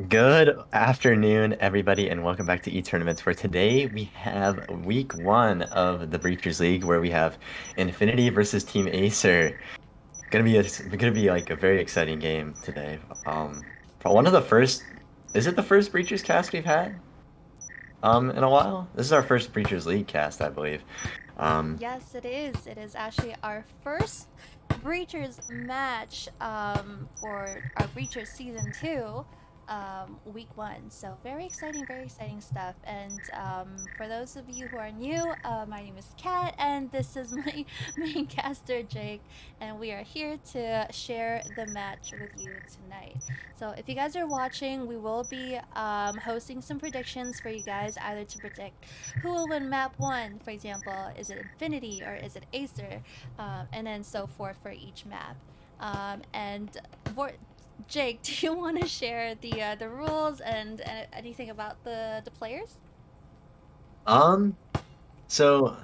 Good afternoon, everybody, and welcome back to eTournaments. For today, we have week one of the Breachers League, where we have Infinity versus Team Acer. Gonna be like a very exciting game today. For one of the first, is it the first Breachers cast we've had? In a while. This is our first Breachers League cast, I believe. Um, Yes, it is. It is actually our first Breachers match for our Breachers season two, week one. So very exciting stuff. And for those of you who are new, my name is Kat, and this is my main caster Jake, and we are here to share the match with you tonight. So if you guys are watching, we will be hosting some predictions for you guys, either to predict who will win map one, for example. Is it Infinity or is it Acer? And then so forth for each map. And for Jake, do you want to share the rules and anything about the players? um, so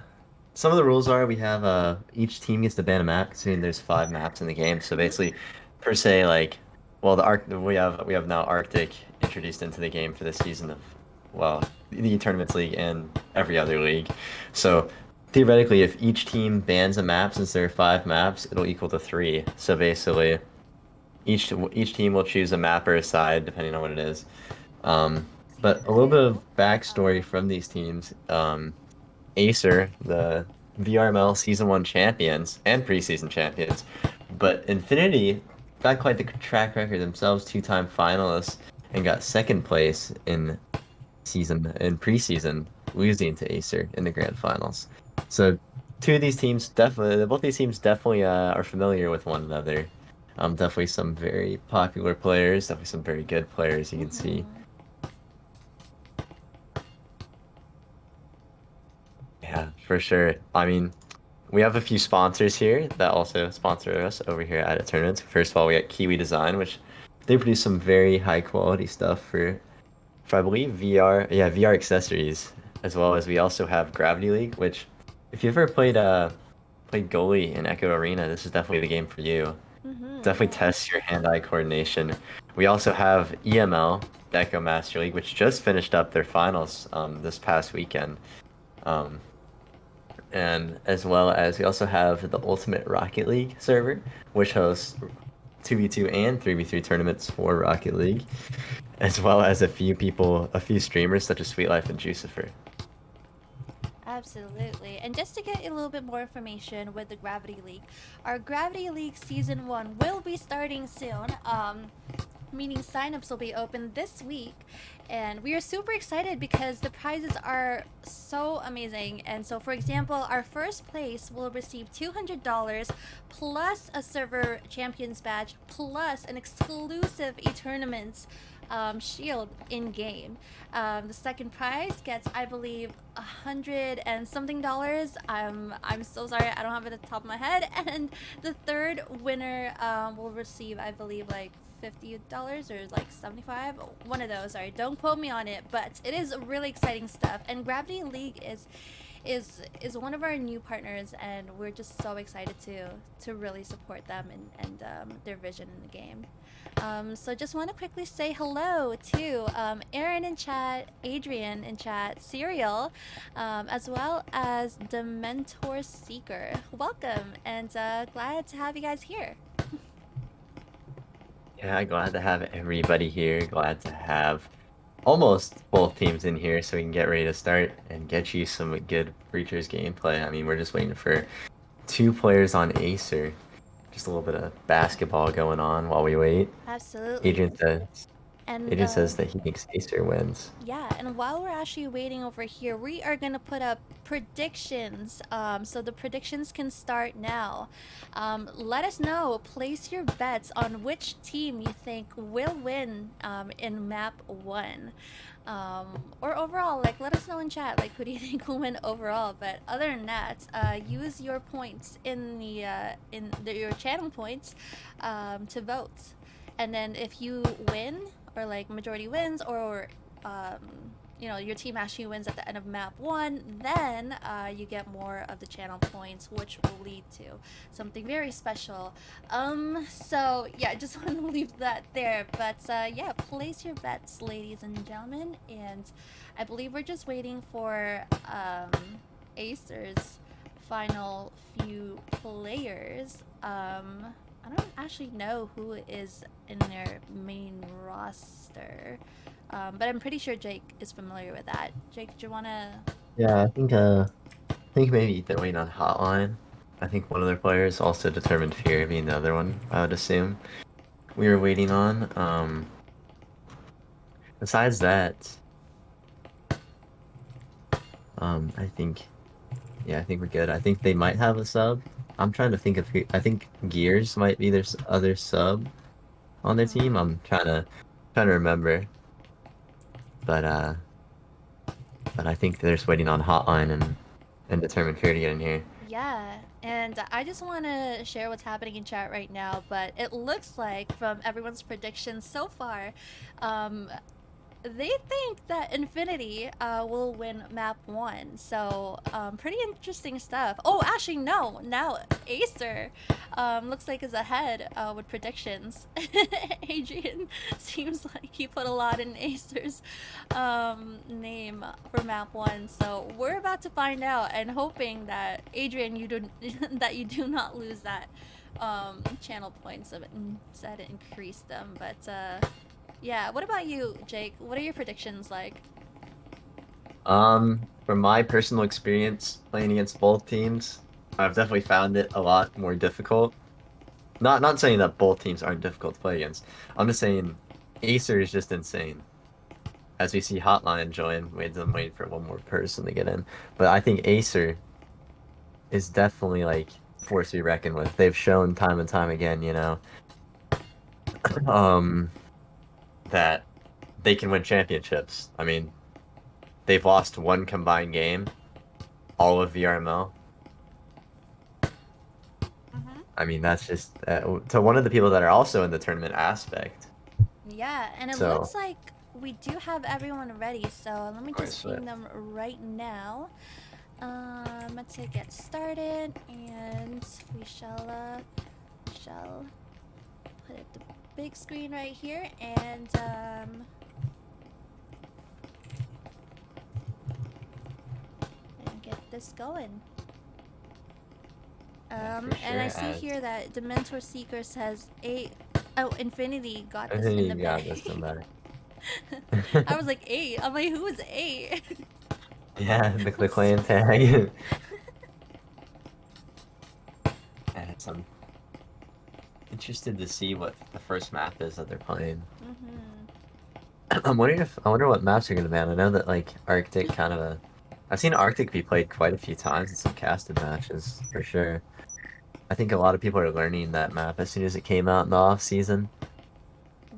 some of the rules are we have each team gets to ban a map considering there's five maps in the game. So Mm-hmm. basically, per se, like well the Arc we have now Arctic introduced into the game for this season of well the Tournaments League and every other league. So theoretically, if each team bans a map, since there are five maps, it'll equal to three. So basically, each team will choose a map or a side depending on what it is. Um, but a little Very bit of cool. backstory from these teams. Acer, the VRML Season 1 champions and preseason champions. But Infinity got quite the track record themselves, two-time finalists, and got second place in preseason, losing to Acer in the grand finals. So both these teams definitely are familiar with one another. Definitely some very popular players, definitely some very good players you can see. Mm-hmm. Yeah, for sure. I mean, we have a few sponsors here that also sponsor us over here at tournaments. First of all, we got Kiwi Design, which they produce some very high quality stuff for I believe VR, yeah, VR accessories, as well as we also have Gravity League, which if you've ever played goalie in Echo Arena, this is definitely the game for you. Mm-hmm. Definitely Yeah. tests your hand-eye coordination. We also have EML, the Echo Master League, which just finished up their finals this past weekend. Um, and as well as we also have the Ultimate Rocket League server, which hosts 2v2 and 3v3 tournaments for Rocket League, as well as a few streamers such as Sweet Life and Jucifer. Absolutely. And just to get a little bit more information with the Gravity League, our Gravity League Season 1 will be starting soon. Meaning signups will be open this week, and we are super excited because the prizes are so amazing. And so, for example, our first place will receive $200 plus a server champions badge plus an exclusive e-tournaments shield in game. The second prize gets, I believe, 100 and something dollars. I'm so sorry, I don't have it at the top of my head. And the third winner will receive, I believe, like $50 or like 75, one of those. Sorry, don't quote me on it, but it is really exciting stuff. And Gravity League is one of our new partners, and we're just so excited to really support them and their vision in the game. So just want to quickly say hello to Aaron in chat, Adrian in chat, Serial, as well as the Mentor Seeker. Welcome, and glad to have you guys here. Yeah, glad to have everybody here. Glad to have almost both teams in here so we can get ready to start and get you some good Breachers gameplay. I mean, we're just waiting for two players on Acer. Just a little bit of basketball going on while we wait. Absolutely. Adrian says And Adrian says that he thinks Acer wins. yeah, and while we're actually waiting over here, we are gonna put up predictions. So the predictions can start now. Let us know. Place your bets on which team you think will win in map one. Or overall, like let us know in chat. Like, who do you think will win overall? But other than that, use your points in your channel points to vote. And then if you win, or like majority wins, or um, your team actually wins at the end of map one, then you get more of the channel points, which will lead to something very special. So yeah, I just want to leave that there. But yeah, place your bets, ladies and gentlemen, and I believe we're just waiting for Acer's final few players. I don't actually know who is in their main roster. But I'm pretty sure Jake is familiar with that. Jake, do you wanna? Yeah, I think maybe they're waiting on Hotline. I think one of their players also determined Fear being the other one, I would assume. We were waiting on. Besides that, I think yeah, I think we're good. I think they might have a sub. I'm trying to think of who. I think Gears might be their other sub on their team. Mm-hmm. I'm trying to remember, but I think they're just waiting on Hotline and Determined Fear to get in here. Yeah, and I just want to share what's happening in chat right now. But it looks like from everyone's predictions so far, um, they think that Infinity will win map one. So pretty interesting stuff. Oh, actually, no. Now Acer looks like is ahead with predictions. Adrian seems like he put a lot in Acer's name for map one. So we're about to find out, and hoping that Adrian, you do that you do not lose that channel points of it, instead increase them. But yeah, what about you, Jake? What are your predictions like? From my personal experience playing against both teams, I've definitely found it a lot more difficult. Not saying that both teams aren't difficult to play against. I'm just saying Acer is just insane. As we see Hotline join, I'm waiting for one more person to get in. But I think Acer is definitely like force to be reckoned with. They've shown time and time again, um, that they can win championships. I mean, they've lost one combined game, all of VRML. Mm-hmm. I mean, that's just to one of the people that are also in the tournament aspect. Yeah, and it So, looks like we do have everyone ready, so let me oh, I just swear. ping them right now. To get started, and we shall put it the big screen right here, and get this going. Yeah, for And I sure. see here that the Mentor Seeker says eight. Oh, Infinity got I this think in the you got this bag. no matter. I was like eight. I'm like, who is eight? Yeah, the I'm so clan sorry. tag. And I'm interested to see what the first map is that they're playing. Mm-hmm. I wonder what maps are gonna ban. I know that like Arctic kind of a I've seen Arctic be played quite a few times in some casted matches for sure. I think a lot of people are learning that map as soon as it came out in the off season.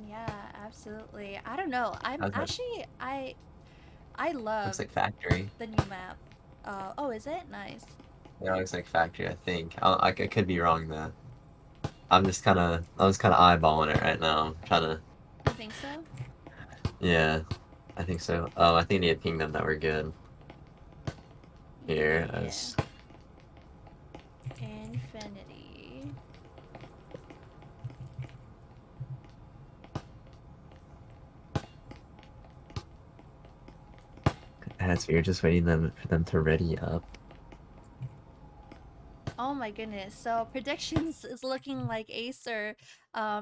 Yeah, absolutely. I don't know. I'm How's that? actually I Looks love like Factory. the new map. Oh, is it? Nice. Yeah, it looks like Factory. I think I could be wrong though. I'm just kind of eyeballing it right now. I'm trying to You think so? yeah, I think so. I think I need to ping them that we're good here Yeah. as Infinity. we're just waiting for them to ready up. Oh my goodness. So predictions is looking like Acer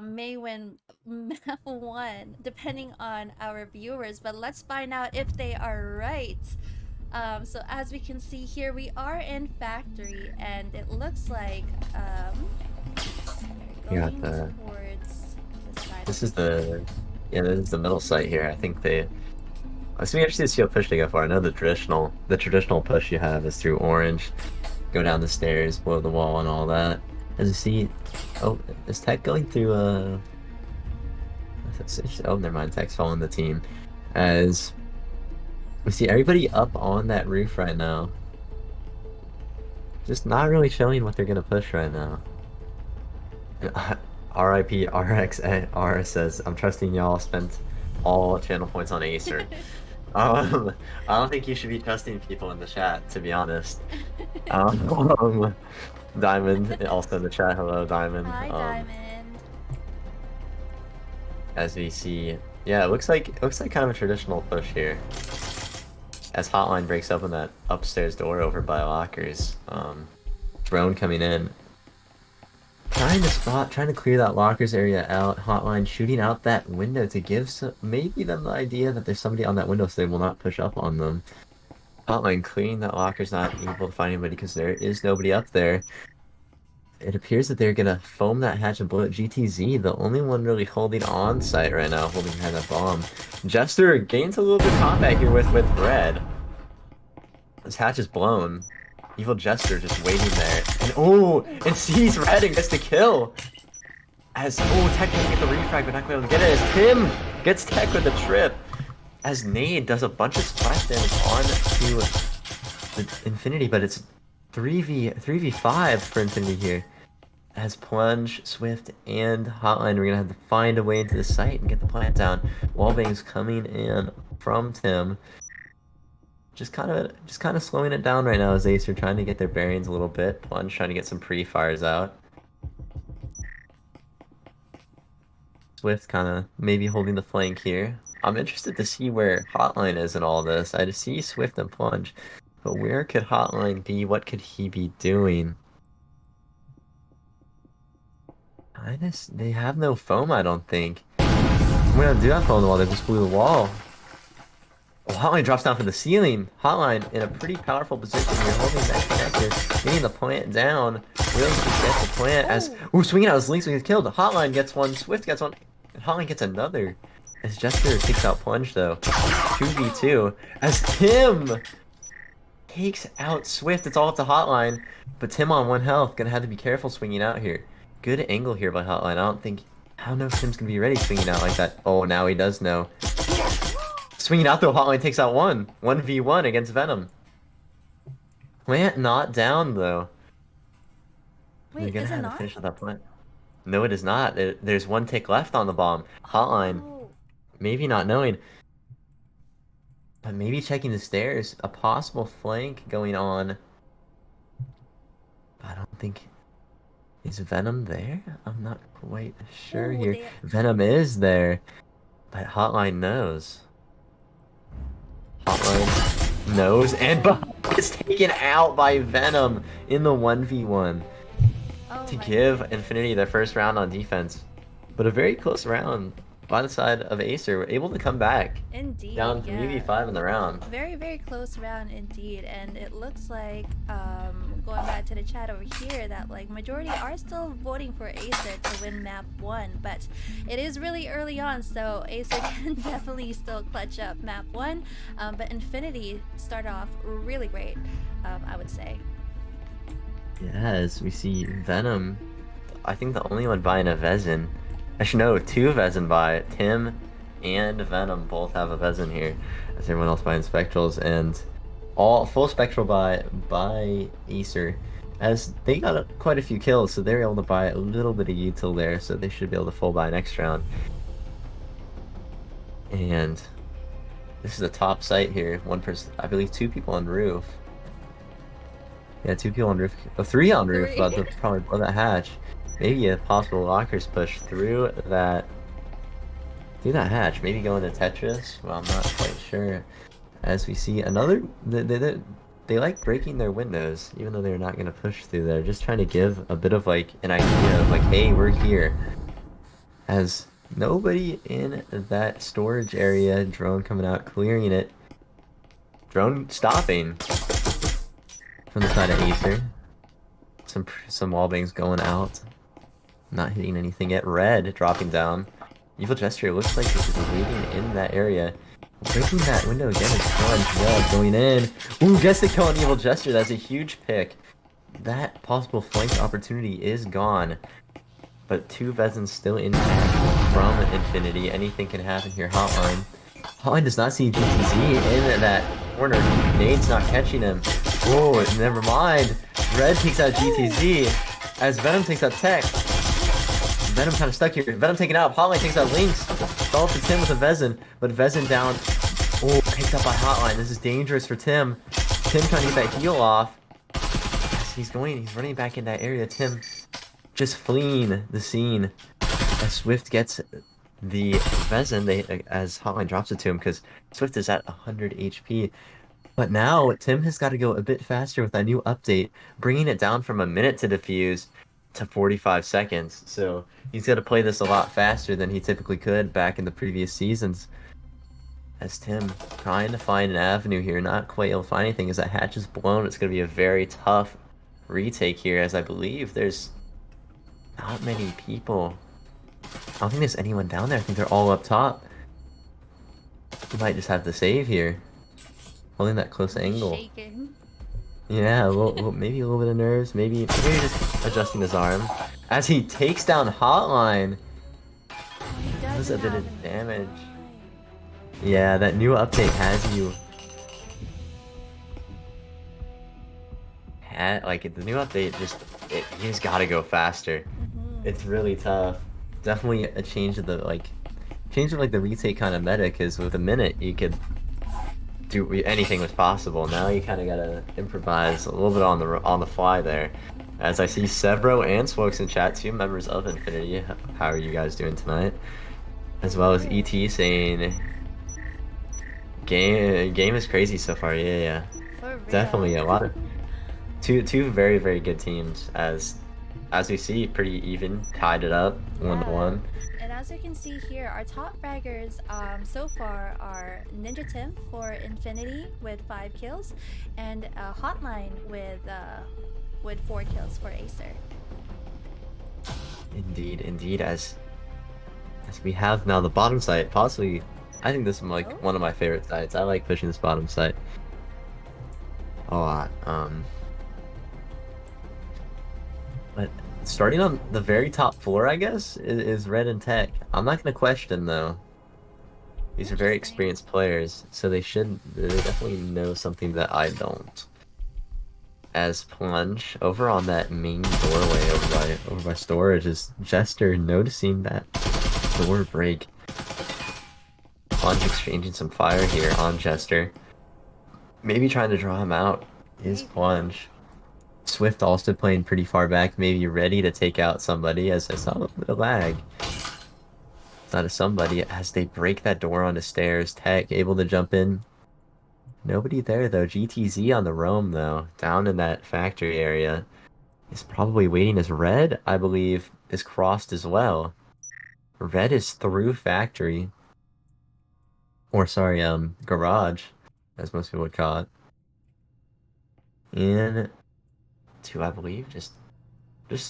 may win map one, depending on our viewers. But let's find out if they are right. So as we can see here, we are in factory, and it looks like We they're got going the towards the side of this is the map. the yeah, this is the middle site here. I think they it's gonna be interesting to see what push they go for. I know the traditional push you have is through orange, go down the stairs, blow the wall and all that. As you see oh is Tech going through oh never mind, Tech's following the team. As we see everybody up on that roof right now. Just not really showing what they're gonna push right now. RIP RXR says, I'm trusting y'all spent all channel points on Acer. Um, I don't think you should be trusting people in the chat, to be honest. Um, Diamond, also in the chat. Hello, Diamond. Hi, Diamond. As we see, yeah, it looks like kind of a traditional push here. As Hotline breaks open that upstairs door over by lockers. Drone coming in. Trying to clear that lockers area out. Hotline shooting out that window to give maybe them the idea that there's somebody on that window so they will not push up on them. Hotline clearing that locker's not able to find anybody because there is nobody up there. It appears that they're gonna foam that hatch and blow it. GTZ, the only one really holding on site right now, holding behind that bomb. Jester gains a little bit of combat here with Red. This hatch is blown. Evil Jester just waiting there. And oh, and sees Red and gets the kill. As Tech doesn't get the refrag, but not quite able to get it. As Tim gets Tech with the trip. As Nade does a bunch of splash damage onto the Infinity, but it's 3v5 for Infinity here. As Plunge, Swift, and Hotline, we're gonna have to find a way into the site and get the plant down. Wallbang's coming in from Tim. Just kind of slowing it down right now as Ace are trying to get their bearings a little bit. Plunge trying to get some pre-fires out. Swift kind of maybe holding the flank here. I'm interested to see where Hotline is in all this. I just see Swift and Plunge, but where could Hotline be? What could he be doing? They have no foam, I don't think. We're gonna do that foam on the wall. They just blew the wall. Oh, Hotline drops down from the ceiling. Hotline in a pretty powerful position here, holding that connector, getting the plant down. Really to get the plant as swinging out his links, we get killed. Hotline gets one, Swift gets one, and Hotline gets another. As Jester takes out Plunge though. 2v2. As Tim takes out Swift, it's all up to Hotline, but Tim on 1 health, gonna have to be careful swinging out here. Good angle here by Hotline. I don't know if Tim's gonna be ready swinging out like that. Oh, now he does know. Swinging out though, Hotline takes out 1v1 against Venom. Plant not down though. They're Wait, gonna is it have to not? finish with that plant. No, it is not. There's 1 tick left on the bomb. Hotline, Oh, maybe not knowing, but maybe checking the stairs. A possible flank going on. I don't think. Is Venom there? I'm not quite sure oh, here. they. Venom is there, but Hotline knows. Hotline knows, and is taken out by Venom in the 1v1 Oh to my give goodness. Infinity their first round on defense. But a very close round by the side of Acer, were able to come back Indeed, down yeah. 3v5 in the round. Very, very close round indeed, and it looks like going back to the chat over here that like majority are still voting for Acer to win map 1, but it is really early on, so Acer can definitely still clutch up map 1. But Infinity start off really great, I would say. Yes, we see Venom. I think the only one buying a Vezin. Actually, no, 2 Vezin buy. Tim and Venom both have a Vezin here, as everyone else buying Spectrals, and all full Spectral by Acer, as they got quite a few kills, so they're able to buy a little bit of util there, so they should be able to full buy next round. And this is a top site here. 1 person, I believe 2 people on roof. Yeah, 2 people on roof. Oh, 3 on roof, Three. about to probably blow that hatch. Maybe a possible lockers push through that hatch. Maybe go into Tetris. Well, I'm not quite sure. As we see another, they like breaking their windows, even though they're not going to push through there. Just trying to give a bit of like an idea of like, hey, we're here. As nobody in that storage area. Drone coming out, clearing it. Drone stopping from the side of Acer. Some wall bangs going out. Not hitting anything yet. Red dropping down. Evil Gesture looks like this is waiting in that area. Breaking that window again is Plunge. Red going in. Ooh, gets the kill on Evil Gesture. That's a huge pick. That possible flank opportunity is gone. But 2 Vezins still intact from Infinity. Anything can happen here. Hotline. Hotline does not see GTZ in that corner. Nade's not catching him. Oh, never mind. Red takes out GTZ as Venom takes out Tech. Venom kind of stuck here. Venom taken out. Hotline takes out Lynx. Follow to Tim with a Vezin, but Vezin down. Oh, picked up by Hotline. This is dangerous for Tim. Tim trying to get that heal off. As he's running back in that area. Tim just fleeing the scene. As Swift gets the resin, as Hotline drops it to him because Swift is at 100 HP. But now Tim has got to go a bit faster with that new update, bringing it down from a minute to defuse to 45 seconds. So he's got to play this a lot faster than he typically could back in the previous seasons. As Tim trying to find an avenue here, not quite able to find anything. As that hatch is blown, it's going to be a very tough retake here, as I believe there's not many people. I don't think there's anyone down there. I think they're all up top. He might just have to save here. Holding that close angle. Shaking. Yeah, maybe a little bit of nerves. Maybe just adjusting his arm. As he takes down Hotline. He Does a doesn't bit have of enough damage. time. Yeah, that new update has you. Like the new update you just gotta go faster. It's really tough. Definitely a change of the the retake kind of meta, because with a minute you could do anything was possible. Now you kind of gotta improvise a little bit on the fly there. As I see Severo and Smokes in chat, 2 members of Infinity. How are you guys doing tonight? As well as ET saying, game is crazy so far. Yeah. For real. Definitely a lot of two very very good teams. As we see, pretty even, tied it up 1-1. And as you can see here, our top fraggers so far are Ninja Tim for Infinity with 5 kills, and Hotline with 4 kills for Aesir. Indeed. As we have now the bottom site, possibly, I think this is one of my favorite sites. I like pushing this bottom site a lot. But starting on the very top floor, I guess, is Red and Tech. I'm not gonna question though. These are very experienced players, so they definitely know something that I don't. As Plunge over on that main doorway over by storage is Jester noticing that door break. Plunge exchanging some fire here on Jester. Maybe trying to draw him out is Plunge. Swift also playing pretty far back, maybe ready to take out somebody, as I saw a little bit of lag. It's not a somebody as they break that door onto stairs. Tech able to jump in. Nobody there though. GTZ on the roam though, down in that factory area. Is probably waiting as Red, I believe, is crossed as well. Red is through factory. Or sorry, garage, as most people would call it. And two, I believe, just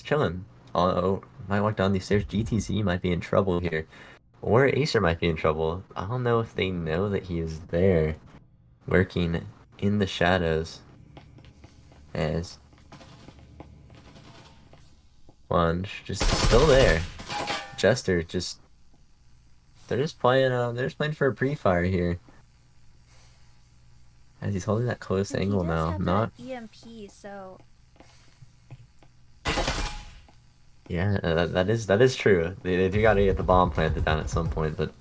chilling. Oh, might walk down these stairs. GTZ might be in trouble here. Or Acer might be in trouble. I don't know if they know that he is there. Lurking in the shadows. As Plunge just still there. Jester they're just playing for a pre-fire here. As he's holding that close angle He does now. have Not that EMP, so yeah, that is true. They do gotta get the bomb planted down at some point, but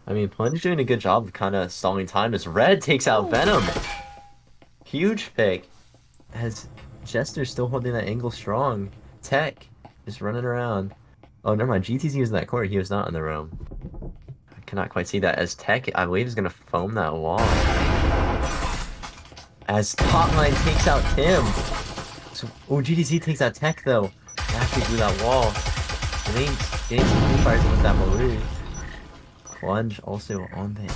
I mean, Plunge doing a good job of kind of stalling time as Red takes out Venom. Huge pick. As Jester still holding that angle strong. Tech just running around. Oh, never mind. GTZ was in that corner. He was not in the room. I cannot quite see that. As Tech, I believe, is going to foam that wall. As Hotline takes out Tim. So, oh, GTZ takes out Tech, though. After through that wall. Getting some free fires with that Maru. Plunge also on the end2.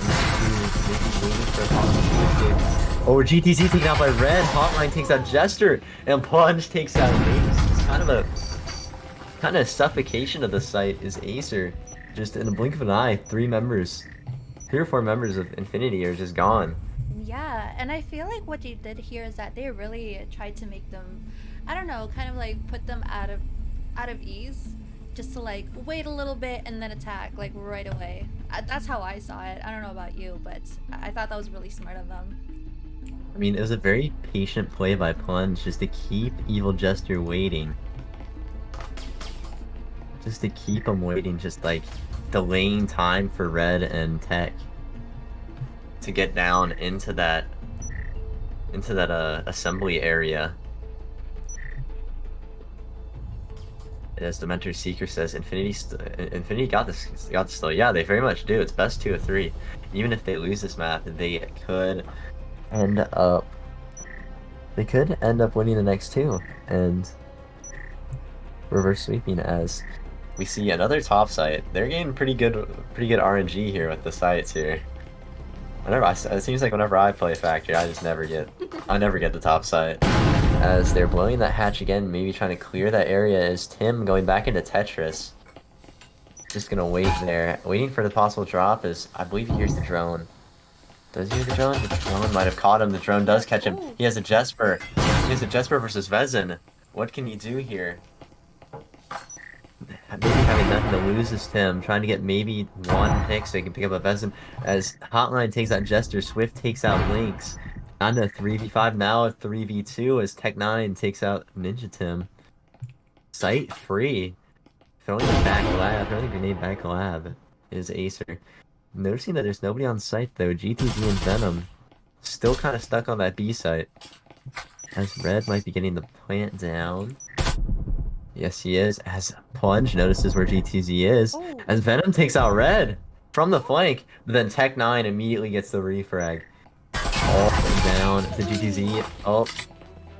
Maybe waiting for a Hotline. Oh, GTZ taken out by Red. Hotline takes out Jester. And Plunge takes out Ace. It's kind of suffocation of the site is Acer. Just in the blink of an eye, 3 or 4 members of Infinity are just gone. yeah. And I feel like what they did here is that they really tried to make them, I don't know, kind of like put them out of ease, just to like wait a little bit and then attack like right away. That's how I saw it. I don't know about you, but I thought that was really smart of them. I mean, it was a very patient play by Plunge just to keep Evil Jester waiting. Just to keep him waiting, just like delaying time for Red and Tech. to get down into that assembly area. As the Mentor Seeker says, Infinity got this still. Yeah, they very much do. It's best 2 of 3. Even if they lose this map, end up they could end up winning the next 2 and reverse sweeping as we see another top site. They're getting pretty good RNG here with the sites here. It seems like whenever I play Factory, I never get the top site. As they're blowing that hatch again, maybe trying to clear that area, is Tim going back into Tetris. Just gonna wait there, waiting for the possible drop. As I believe he hears the drone. Does he hear the drone? The drone might have caught him. The drone does catch him. Oh. He has a Jesper. He has a Jesper versus Vezin. What can he do here? Maybe having nothing to lose is Tim, trying to get maybe 1 pick so he can pick up a Vezin. As Hotline takes out Jester, Swift takes out Lynx. On to 3v5 now, a 3v2 as Tech9 takes out Ninja Tim. Site free. Throwing the grenade back lab is Acer. Noticing that there's nobody on site though, GTZ and Venom still kind of stuck on that B site. As Red might be getting the plant down. Yes, he is. As Plunge notices where GTZ is. Oh. As Venom takes out Red from the flank, but then Tech9 immediately gets the refrag. All down to GTZ. Oh,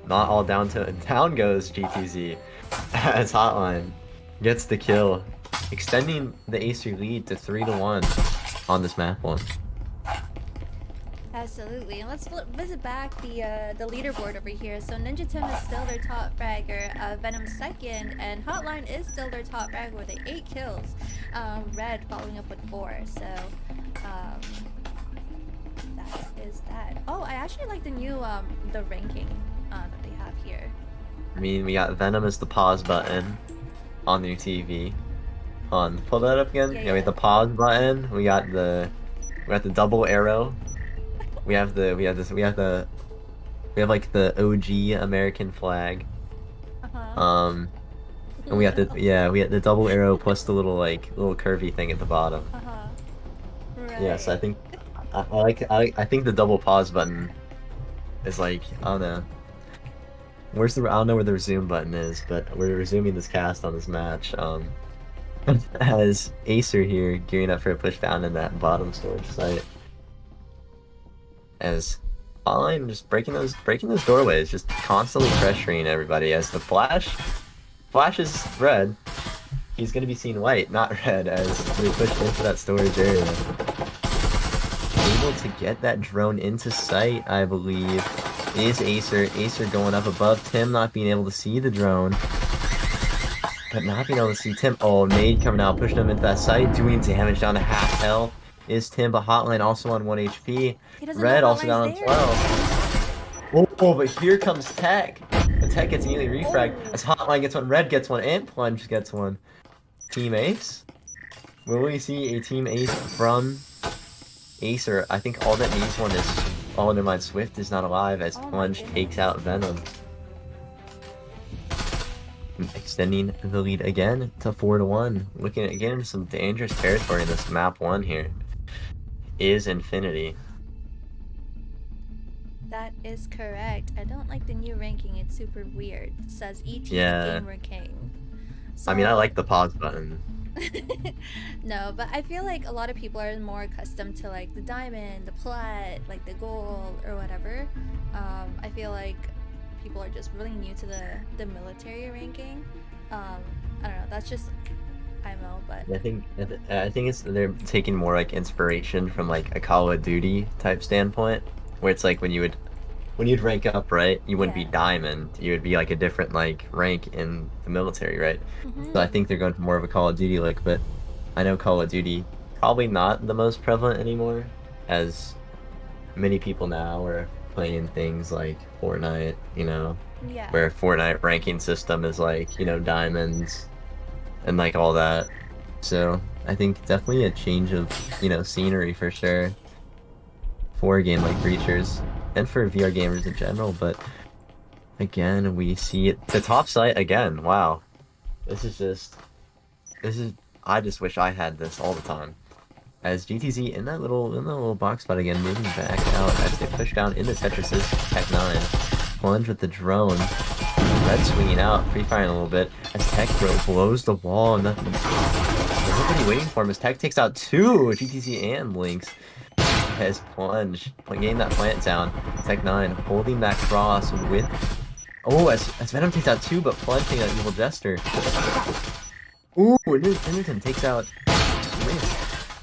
not all down to down goes GTZ. As Hotline gets the kill, extending the Acer lead to 3-1 on this map one. Absolutely, and let's visit back the leaderboard over here. So Ninja Tim is still their top fragger, Venom second, and Hotline is still their top fragger with 8 kills. Red following up with 4. So that is that. Oh, I actually like the new the ranking that they have here. I mean, we got Venom as the pause button on your TV. Pull that up again. Yeah, we have the pause button. We got the double arrow. We have like the OG American flag. Uh-huh. And we have the double arrow plus the little curvy thing at the bottom. Uh-huh. Right. Yeah, so I think the double pause button is like, I don't know. I don't know where the resume button is, but we're resuming this cast on this match. As Acer here gearing up for a push down in that bottom storage site. As Online just breaking those doorways, just constantly pressuring everybody. As the flash is red, he's gonna be seen white, not red, as we push into that storage area. Able to get that drone into sight, I believe, is Acer. Acer going up above Tim, not being able to see the drone. But not being able to see Tim. Oh, nade coming out, pushing him into that site, doing damage down to half health. Is Tim, but Hotline also on 1 HP. Red also down on 12. Oh, but here comes Tech. The Tech gets immediately refragged. As Hotline gets one, Red gets one, and Plunge gets one. Team Ace? Will we see a Team Ace from Acer? I think all that needs one is... Oh, never mind. Swift is not alive as Plunge takes out Venom. Extending the lead again to 4-1. Looking at getting some dangerous territory in this map 1 here. Is Infinity. That is correct. I don't like the new ranking. It's super weird. It says ET Gamer King. So... I mean, I like the pause button. No, but I feel like a lot of people are more accustomed to like the diamond, the plat, like the gold or whatever. I feel like people are just really new to the military ranking. I don't know. That's just IMO, but I think it's they're taking more like inspiration from like a Call of Duty type standpoint, where it's like when you'd rank up, right? You wouldn't be diamond. You would be like a different like rank in the military, right? So I think they're going for more of a Call of Duty look, but I know Call of Duty probably not the most prevalent anymore, as many people now are playing things like Fortnite, you know, where Fortnite ranking system is like, you know, diamonds and like all that. So I think definitely a change of, you know, scenery for sure for a game like Breachers and for VR gamers in general. But again, we see it, the top site again. Wow, I just wish I had this all the time. As GTZ in that little box spot again, moving back out as they push down into Tetris's Tech 9. Plunge with the drone. Red swinging out, pre-firing a little bit as Tech blows the wall. Nothing. There's nobody waiting for him as Tech takes out two GTZ and Lynx. As Plunge getting that plant down. Tech 9 holding that cross with. Oh, as Venom takes out two, but Plunge takes out Evil Jester. Ooh, Newton takes out Swift.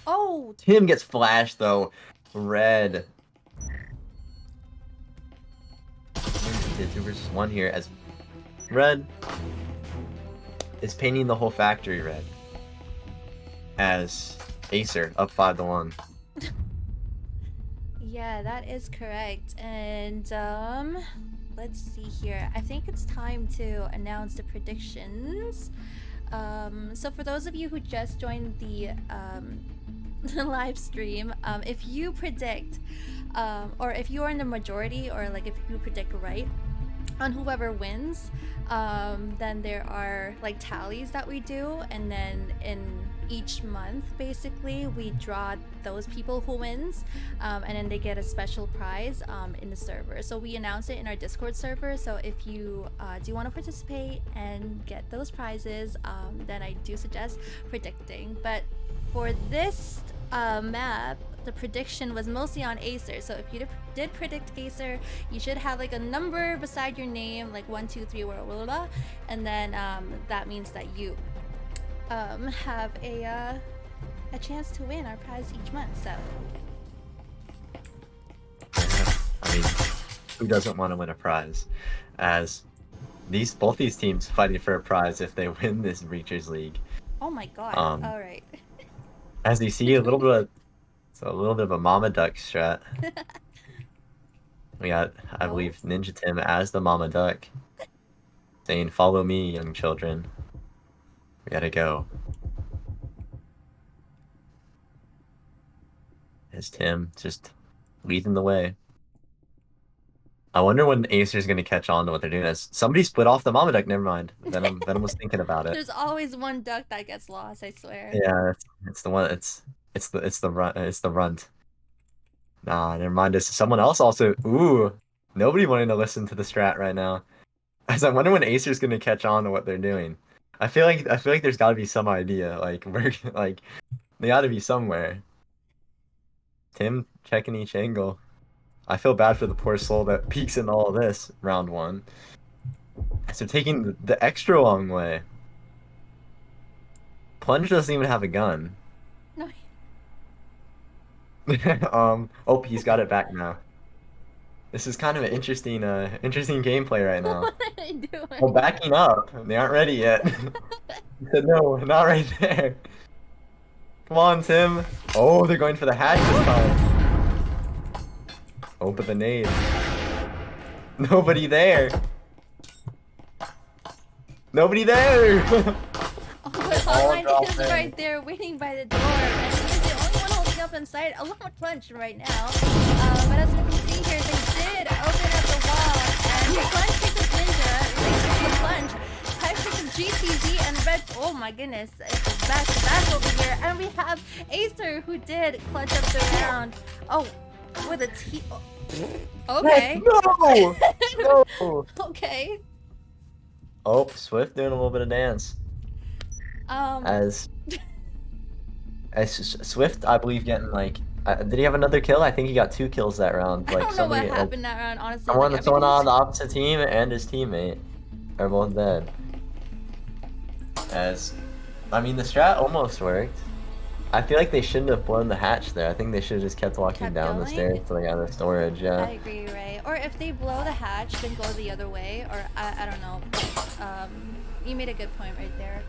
Oh, Tim gets flashed though. Red. 2 versus 1 here as Red is painting the whole factory red. As Aesir up 5-1. yeah, that is correct. And let's see here. I think it's time to announce the predictions. So for those of you who just joined the live stream, if you predict, or if you are in the majority, or like if you predict right on whoever wins, then there are like tallies that we do, and then in each month basically we draw those people who wins, and then they get a special prize in the server. So we announce it in our Discord server, so if you do want to participate and get those prizes, then I do suggest predicting. But for this map, the prediction was mostly on Aesir. So if you did predict Aesir, you should have like a number beside your name, like 1, 2, 3, blah, blah, blah, and then that means that you have a chance to win our prize each month. So I mean, who doesn't want to win a prize? As both these teams fighting for a prize if they win this Reachers League. oh my god. All right. As you see, a little bit of a Mama Duck strat. We got, I believe, Ninja Tim as the Mama Duck, saying, "Follow me, young children. We gotta go." As Tim just leading the way. I wonder when Acer's gonna catch on to what they're doing. As somebody split off the Mama Duck. Never mind. Venom was thinking about it. There's always one duck that gets lost, I swear. Yeah, it's the one. It's the runt. Nah, never mind. Is someone else also? Ooh, nobody wanting to listen to the strat right now. As I wonder when Acer's gonna catch on to what they're doing. I feel like there's got to be some idea. Like we're like they got to be somewhere. Tim checking each angle. I feel bad for the poor soul that peeks in all of this round 1. So taking the extra long way. Plunge doesn't even have a gun. No. Oh, he's got it back now. This is kind of an interesting gameplay right now. What are they doing? Well, backing up. They aren't ready yet. He said, no, not right there. Come on, Tim. Oh, they're going for the hatch this time. Oh, but the nade. Nobody there. Nobody there. Oh, but Hotline is right there waiting by the door, and he's the only one holding up inside, along with Plunge right now. But as you can see here, they did open up the wall, and Plunge takes his ninja, the Plunge, Type takes GTZ, and Red, oh my goodness, it's back to back over here, and we have Acer who did clutch up the round. Oh, with a T. Oh. Okay. No! No! Okay. Oh, Swift doing a little bit of dance. As Swift, I believe, getting like, did he have another kill? I think he got 2 kills that round. Like, I don't know what happened that round, honestly. Someone on the opposite team and his teammate are both dead. As, I mean, the strat almost worked. I feel like they shouldn't have blown the hatch there. I think they should have just kept walking down the stairs till they got the storage. Yeah. I agree, Ray. Or if they blow the hatch, then go the other way. Or I don't know. You made a good point right there.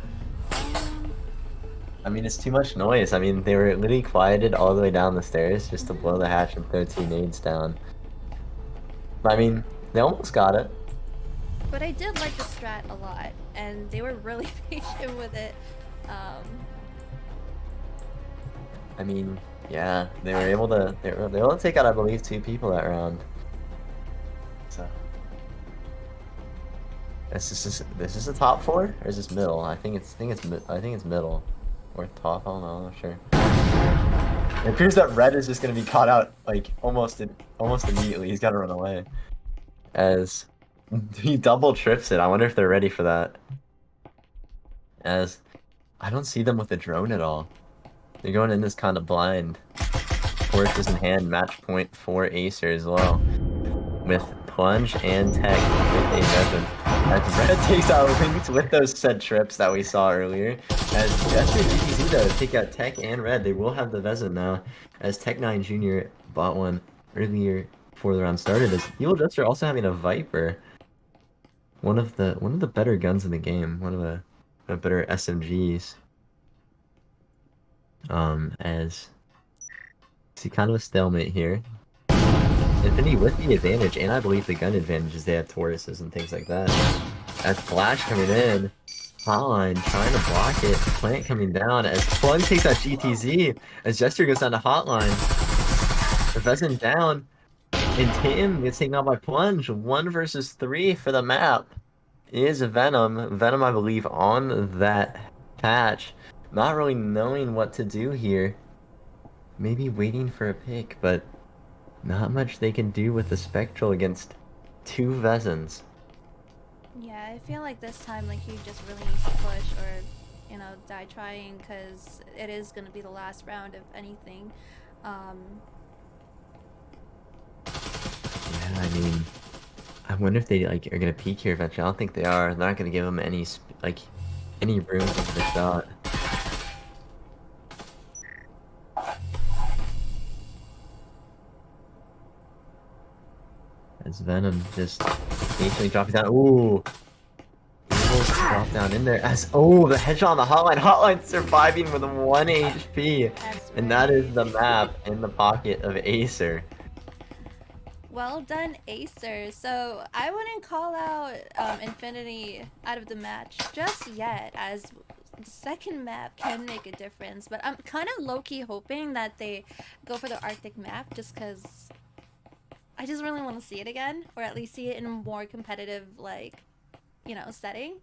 I mean, it's too much noise. I mean, they were literally quieted all the way down the stairs just to blow the hatch and throw 2 nades down. But I mean, they almost got it. But I did like the strat a lot, and they were really patient with it. I mean, yeah, they were able to. They were able to take out, I believe, 2 people that round. So, this is the top 4, or is this middle? I think it's middle or top. I don't know. I'm not sure. It appears that Red is just gonna be caught out like almost immediately. He's gotta run away. As he double trips it. I wonder if they're ready for that. As I don't see them with the drone at all. They're going in this kind of blind. Horses in hand, match point for Acer as well. With Plunge and Tech with a Vezin. As Red takes out Lynx with those said trips that we saw earlier. As Jester GTZ though take out Tech and Red. They will have the Vezin now. As Tech9 Jr. bought one earlier before the round started. As Evil Jester also having a Viper. One of the better guns in the game. One of the better SMGs. As see kind of a stalemate here. Infinity with the advantage, and I believe the gun advantages, they have Tauruses and things like that. As Flash coming in, Hotline trying to block it, Plant coming down, as Plung takes out GTZ, as Jester goes down to Hotline. The Vezin down, and Tim gets taken out by Plunge. 1 versus 3 for the map is Venom. Venom, I believe, on that patch. Not really knowing what to do here. Maybe waiting for a pick, but not much they can do with the Spectral against 2 Vezins. Yeah, I feel like this time, like, he just really needs to push or, you know, die trying, because it is going to be the last round of anything. Yeah, I mean, I wonder if they like are gonna peek here eventually. I don't think they are. They're not gonna give him any any room for the shot. As Venom just patiently dropping down. Ooh, Evil's drop down in there. As the headshot on the Hotline. Hotline surviving with 1 HP, That's and that is the right. map in the pocket of Acer. Well done, Acer. So I wouldn't call out Infinity out of the match just yet, as the second map can make a difference. But I'm kind of low-key hoping that they go for the Arctic map, just because I just really want to see it again, or at least see it in a more competitive, like, you know, setting.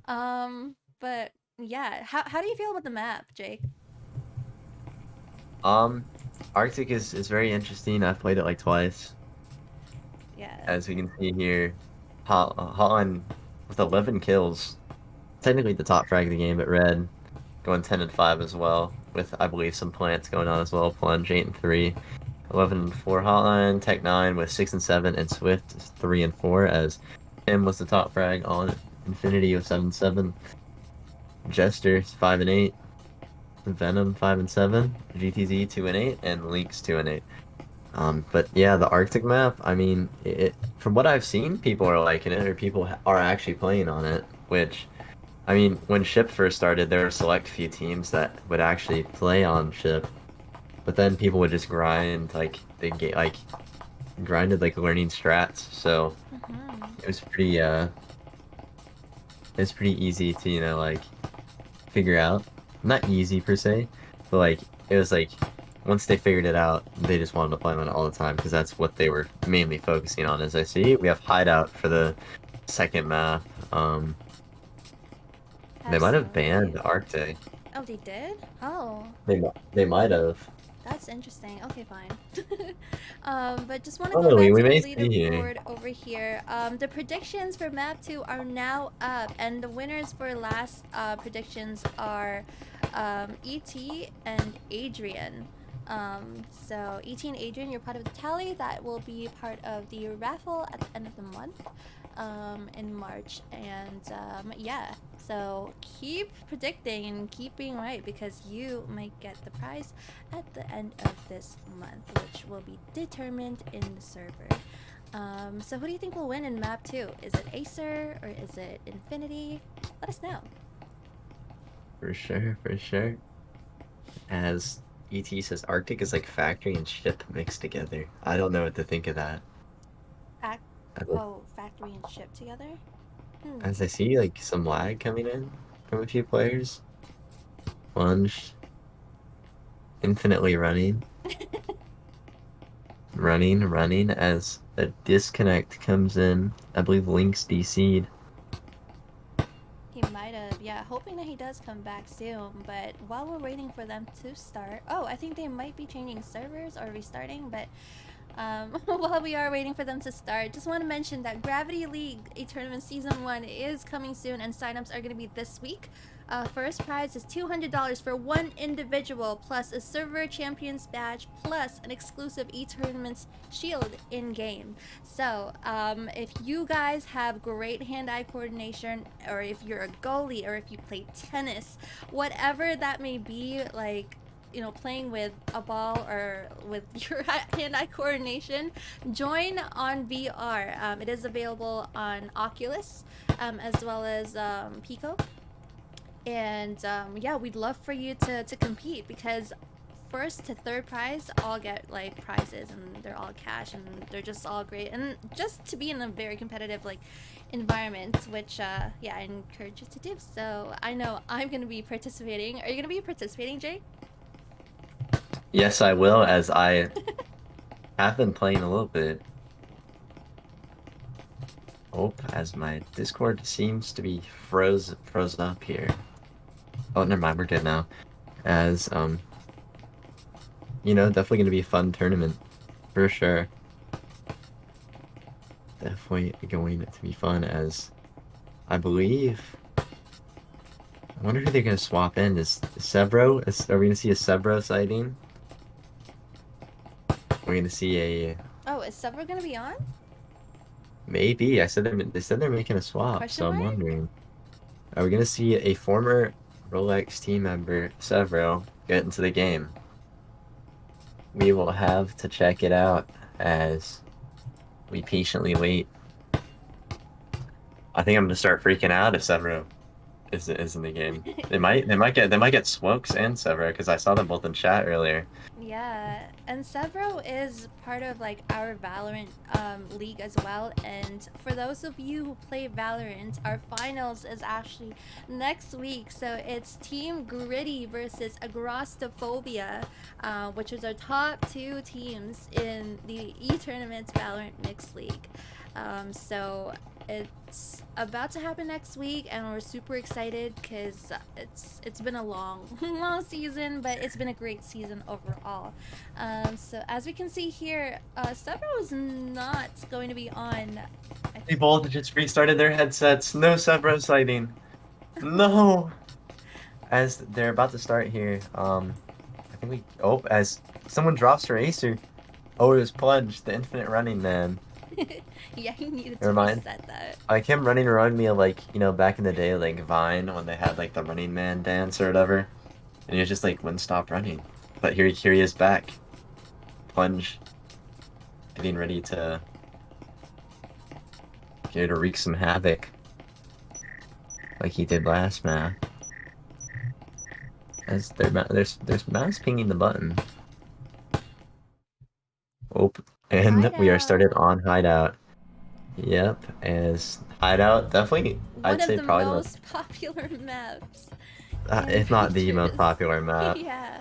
But yeah, how do you feel about the map, Jake? Arctic is very interesting. I've played it like twice. Yeah. As we can see here, Hotline with 11 kills. Technically the top frag of the game, but Red going 10 and 5 as well, with I believe some plants going on as well. Plunge 8 and 3, 11 and 4 Hotline, Tech 9 with 6 and 7, and Swift 3 and 4 as Tim was the top frag on Infinity with 7 and 7. Jester 5 and 8, Venom 5 and 7, GTZ 2 and 8, and Leaks 2 and 8. But yeah, the Arctic map, I mean, from what I've seen, people are liking it, or people are actually playing on it, which, I mean, when SHIP first started, there were a select few teams that would actually play on SHIP, but then people would just grind, like, they get, like, grinded, like, learning strats, so Mm-hmm. it was pretty easy to, you know, like, figure out. Not easy, per se, but, like, it was, like, once they figured it out, they just wanted to play on it all the time because that's what they were mainly focusing on. As I see, we have Hideout for the second map. They might have Absolutely. banned Arctic. Oh, they did? Oh. They might have. That's interesting. Okay, fine. But just want to Oh, go really? back We to the may see here. leaderboard over here. The predictions for map 2 are now up, and the winners for last predictions are ET and Adrian. So ET and Adrian, you're part of the tally. That will be part of the raffle at the end of the month in March. And yeah, so keep predicting and keep being right, because you might get the prize at the end of this month, which will be determined in the server. So who do you think will win in map 2? Is it Acer or is it Infinity? Let us know. For sure, for sure. As ET says, Arctic is like factory and ship mixed together. I don't know what to think of that. Fact As oh, factory and ship together? Hmm. as I see like some lag coming in from a few players. Plunge, infinitely running. Running as a disconnect comes in. I believe Link's DC'd. He might excited. Yeah, hoping that he does come back soon. But while we're waiting for them to start, oh, I think they might be changing servers or restarting. But while we are waiting for them to start, just want to mention that Gravity League A Tournament Season 1 is coming soon and signups are going to be this week. First prize is $200 for one individual, plus a server champions badge, plus an exclusive E-Tournaments shield in-game. So, if you guys have great hand-eye coordination, or if you're a goalie, or if you play tennis, whatever that may be, like, you know, playing with a ball or with your hand-eye coordination, join on VR. It is available on Oculus, as well as Pico. And yeah, we'd love for you to compete because first to third prize all get like prizes and they're all cash and they're just all great and just to be in a very competitive like environment, which yeah, I encourage you to do. So I know I'm gonna be participating. Are you gonna be participating, Jay? Yes, I will, as I have been playing a little bit. Oh, as my Discord seems to be frozen up here. Oh, never mind, we're good now. As definitely gonna be a fun tournament for sure. Definitely going to be fun as I believe. I wonder who they're gonna swap in. Is Severo? Are we gonna see a Severo sighting? We're gonna see a Oh, is Sever gonna be on? maybe. They said they're making a swap, Question so I'm mark? wondering. Are we gonna see a former Rolex team member, Severo, get into the game? We will have to check it out as we patiently wait. I think I'm gonna start freaking out if Severo is in the game. They might get Smokes and Severo because I saw them both in chat earlier. Yeah, and Severo is part of like our Valorant league as well. And for those of you who play Valorant, our finals is actually next week. So it's Team Gritty versus Agrostophobia, which is our top two teams in the E-Tournament Valorant Mixed League. So it's about to happen next week, and we're super excited because it's been a long, long season, but it's been a great season overall. So as we can see here, Severo is not going to be on. They both just restarted their headsets. No Severo sighting. No. As they're about to start here, I think as someone drops for Acer. Oh, it was Plunge, the infinite running man. Yeah, he needed to Never mind. reset that. Like him running around me like, back in the day, like Vine when they had like the running man dance or whatever. And he was just like wouldn't stop running. But here he is back. Plunge getting ready to wreak some havoc. Like he did last map. As there's mouse pinging the button. Oh, and we are started Hideout. on Hideout. Yep, as Hideout, definitely, One I'd of say the probably most popular maps in if not the most Breaches. popular map. Yeah.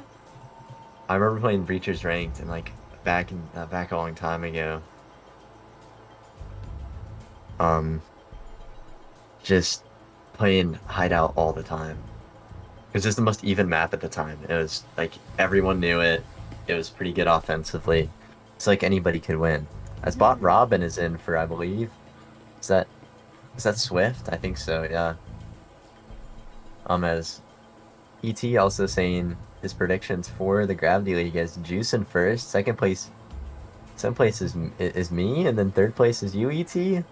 I remember playing Breachers Ranked and like back a long time ago. Um, just playing Hideout all the time. Because it's the most even map at the time. It was like everyone knew it. It was pretty good offensively. It's like anybody could win. As bot Mhm. Robin is in for, I believe. Is that is that Swift? I think so, yeah. As ET also saying his predictions for the Gravity League as Juice in first, second place is me, and then third place is you, ET.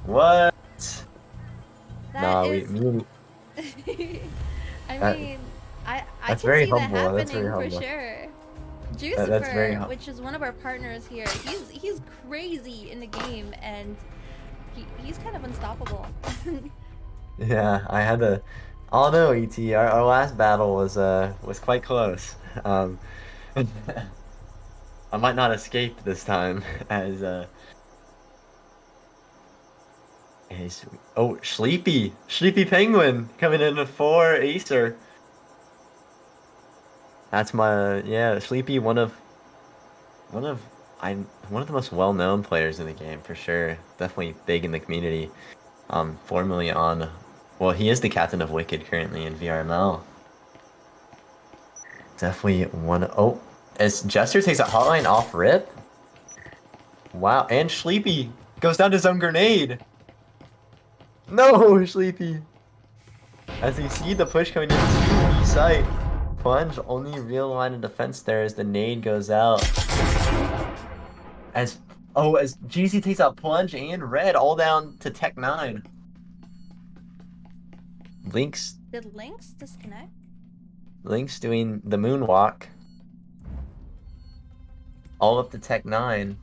What? That Nah, is me, I that mean, I that's can very see that humble. That's very happening for humble. sure. That's very Juicifer, which is one of our partners here, he's crazy in the game and he's kind of unstoppable. Yeah. I had to. Oh no, ET. Our last battle was quite close. I might not escape this time as oh Sleepy Penguin coming in for Acer. That's my yeah Sleepy one of one of the most well-known players in the game for sure. Definitely big in the community. Formerly on Well, he is the captain of Wicked currently in VRML. Definitely one. Oh, as Jester takes a hotline off rip. Wow, and Sleepy goes down to his own grenade. No, Sleepy. As you see the push coming into B site, Plunge only real line of defense there as the nade goes out. As as GC takes out Plunge and Red all down to Tech 9. Link's Did Lynx disconnect? Link's doing the moonwalk all up to Tech 9.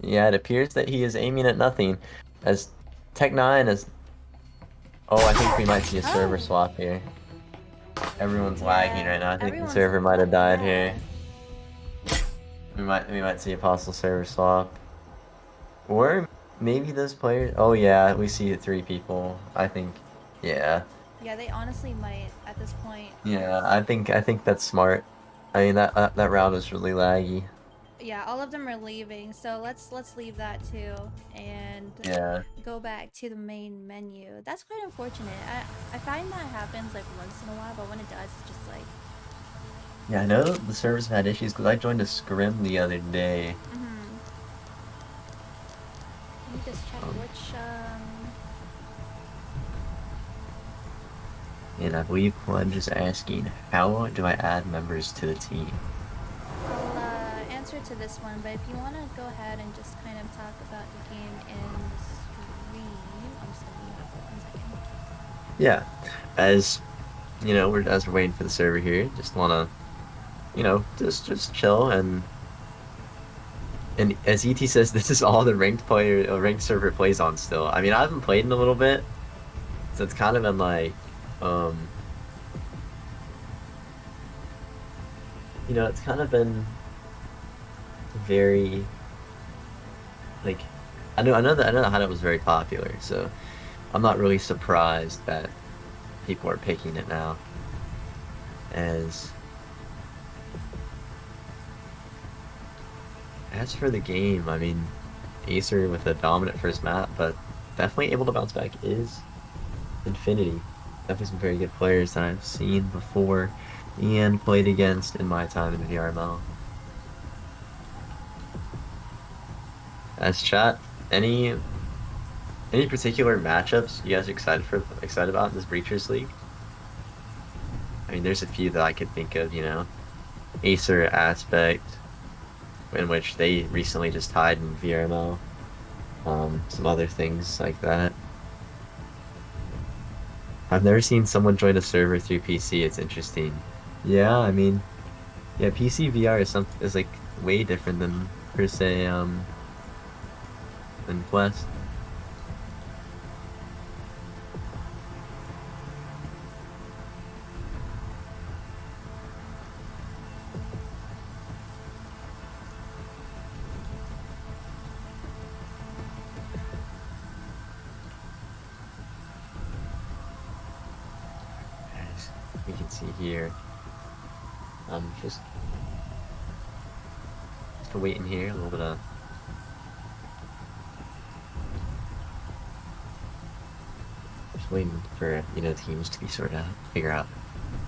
Yeah, it appears that he is aiming at nothing. As Tech 9 is. Oh, I think we might see a server Oh, swap here. Everyone's lagging yeah. right now. I think the Everyone's server might have died yeah. here. We might see a possible server swap. Or maybe those players. Oh yeah, we see 3 people. I think. Yeah. Yeah, they honestly might at this point. Yeah, I think that's smart. I mean that round was really laggy. Yeah, all of them are leaving, so let's leave that too and Yeah. go back to the main menu. That's quite unfortunate. I find that happens like once in a while, but when it does, it's just like. Yeah, I know the servers have had issues because I joined a scrim the other day. Let me just check Um, which and I believe Plunge is asking, how do I add members to the team? I'll answer to this one, but if you want to go ahead and just kind of talk about the game in the stream, I'm just gonna mute it for 1 second. Yeah, as we're waiting for the server here, just wanna, just chill and as ET says, this is all the ranked server plays on still. I mean, I haven't played in a little bit, so it's kind of been like, um, it's kind of been very like, I know the hideout was very popular, so I'm not really surprised that people are picking it now. As as for the game, I mean, Aesir with a dominant first map, but definitely able to bounce back is Infinity. Definitely some very good players that I've seen before and played against in my time in VRML. As chat, any particular matchups you guys are excited about in this Breachers League? I mean, there's a few that I could think of, Acer Aspect, in which they recently just tied in VRML. Some other things like that. I've never seen someone join a server through PC. It's interesting. Yeah, I mean, yeah, PC VR is like way different than per se than Quest. As we can see here, just waiting here a little bit of. Just waiting for teams to be sort of figure out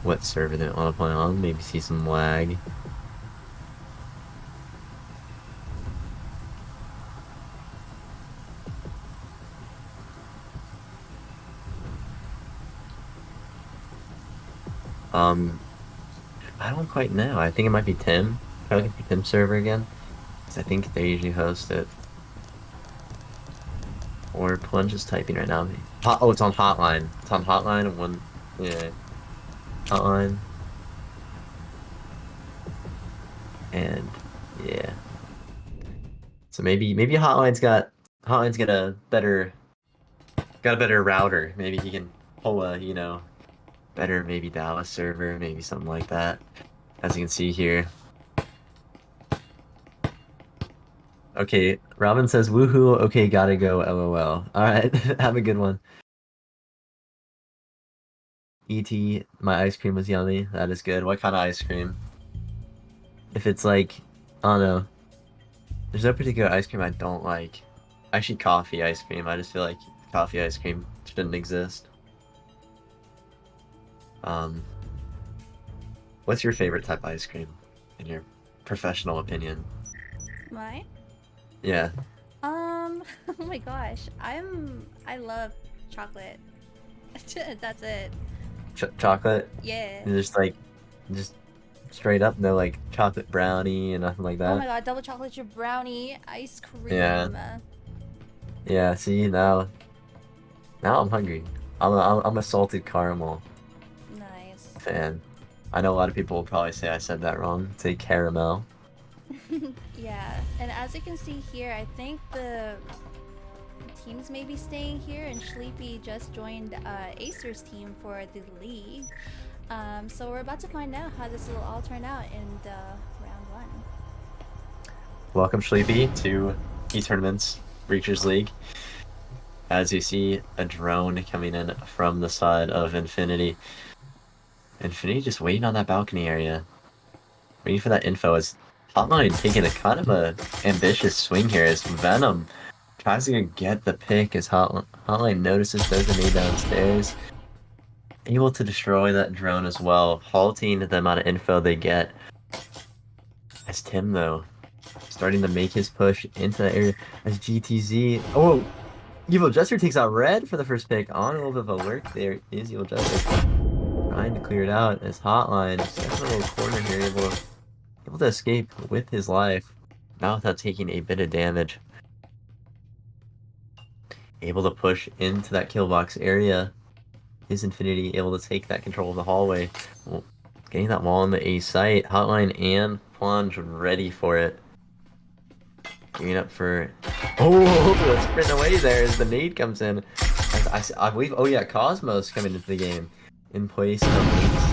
what server they want to play on. Maybe see some lag. Um, I don't quite know. I think it might be Tim. Probably looking for Tim's server again, because I think they usually host it. Or Plunge is typing right now. Oh, it's on Hotline. It's on Hotline and one, yeah, Hotline. And yeah. So maybe Hotline's got a better router. Maybe he can pull a, better maybe Dallas server, maybe something like that. As you can see here. Okay, Robin says woohoo, okay, gotta go, LOL. Alright, have a good one. ET, my ice cream was yummy. That is good. What kind of ice cream? If it's like, I don't know. There's no particular ice cream I don't like. Actually, coffee ice cream. I just feel like Coffee ice cream shouldn't exist. Um, what's your favorite type of ice cream, in your professional opinion? Mine? Yeah, Oh my gosh, I love chocolate. That's it. chocolate. Yeah. And just straight up, no like chocolate brownie and nothing like Oh my that. god, double chocolate chip brownie, ice Yeah, cream. yeah. See now I'm hungry. I'm a salted caramel Nice. fan. I know a lot of people will probably say I said that wrong. Say caramel. Yeah, and as you can see here, I think the teams may be staying here, and Sleepy just joined Acer's team for the league. So we're about to find out how this will all turn out in round one. Welcome, Sleepy, to eTournaments Breachers League. As you see a drone coming in from the side of Infinity. Infinity just waiting on that balcony area. Waiting for that info as Hotline taking a kind of a ambitious swing here as Venom tries to get the pick as Hotline notices there's a nade downstairs. Able to destroy that drone as well, halting the amount of info they get. As Tim, though, starting to make his push into that area as GTZ. Oh, Evil Jester takes out Red for the first pick. On a little bit of a lurk there is Evil Jester. Trying to clear it out as Hotline steps in a little corner here, able to escape with his life. Now without taking a bit of damage. Able to push into that kill box area. Is Infinity able to take that control of the hallway? Well, getting that wall in the A site. Hotline and Plunge ready for it. Giving up for... Oh, sprint away there as the nade comes in. I believe... Oh yeah, Cosmos coming into the game. In place of Ace.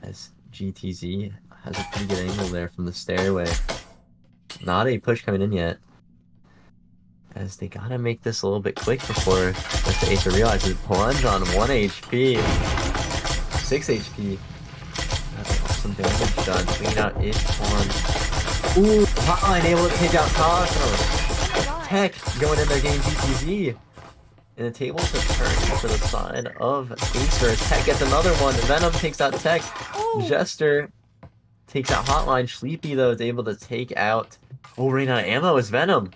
As GTZ has a pretty good angle there from the stairway. Not a push coming in yet. As they gotta make this a little bit quick before Mr. Acer realizes Plunge on 1 HP. 6 HP. That's awesome damage done. Clean out is Plunge. Ooh, Hotline able to take out Cosmos. Oh my god. Tech going in there getting GTZ. And the table to turn to the side of Acer. Tech gets another one. Venom takes out Tech. Oh. Jester takes out Hotline. Sleepy, though, is able to take out... Oh, running out of ammo is Venom.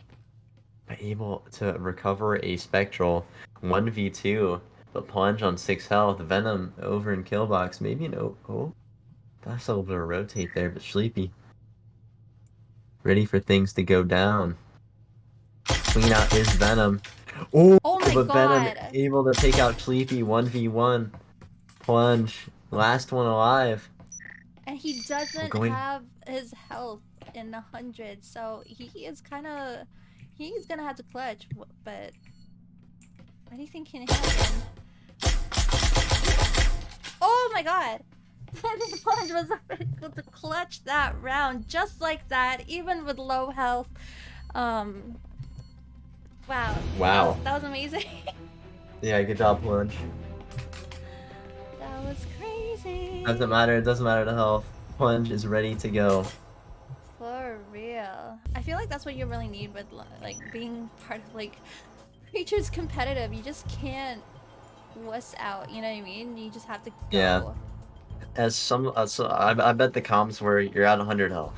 Able to recover a Spectral 1v2. But Plunge on 6 health. Venom over in kill box. Maybe no... Oh, that's a little bit of rotate there, but Sleepy ready for things to go down. Clean out is Venom. Oh, My but Venom god. able to take out Sleepy 1v1. Plunge, last one alive. And he doesn't Going... have his health in 100, so he's gonna have to clutch, but anything can happen. Oh my god! Plunge was able to clutch that round just like that, even with low health. Wow. Wow. That was amazing. Yeah, good job, Plunge. That was crazy. Doesn't matter the health. Plunge is ready to go. For real. I feel like that's what you really need with like being part of like Creature's competitive. You just can't wuss out, you know what I mean? You just have to go. Yeah. As some, so I bet the comms were you're at 100 health.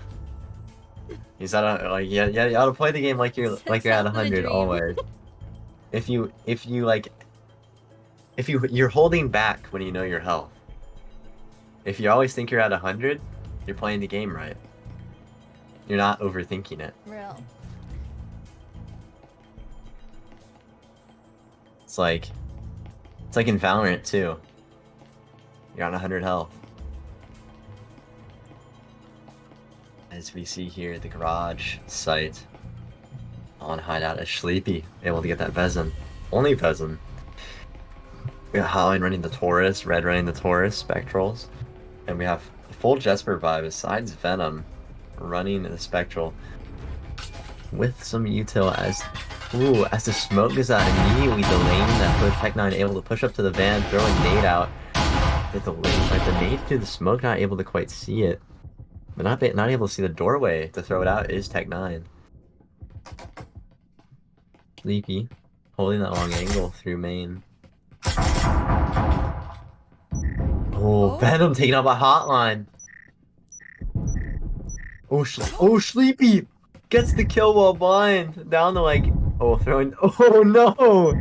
He's at like yeah, you gotta play the game like you're at Sounds like a 100 dream. always. If you're holding back when you know your health. If you always think you're at 100, you're playing the game right. You're not overthinking it. Real. It's like in Valorant too. You're on 100 health. As we see here, the garage site on hideout is Sleepy, able to get that Vezin. Only Vezin. We got Hotline running the Taurus, Red running the Taurus, Spectrals. And we have a full Jesper vibe besides Venom running the Spectral. With some util as the smoke goes out immediately delaying that push. Tech9 able to push up to the van, throwing nade out. The delay, like the nade through the smoke, not able to quite see it. But not able to see the doorway to throw it out is Tech9. Sleepy Holding that long angle through main. Oh, Oh, Venom taken out by Hotline. Oh, oh, Sleepy gets the kill while blind. Down to like, oh, throwing. Oh no!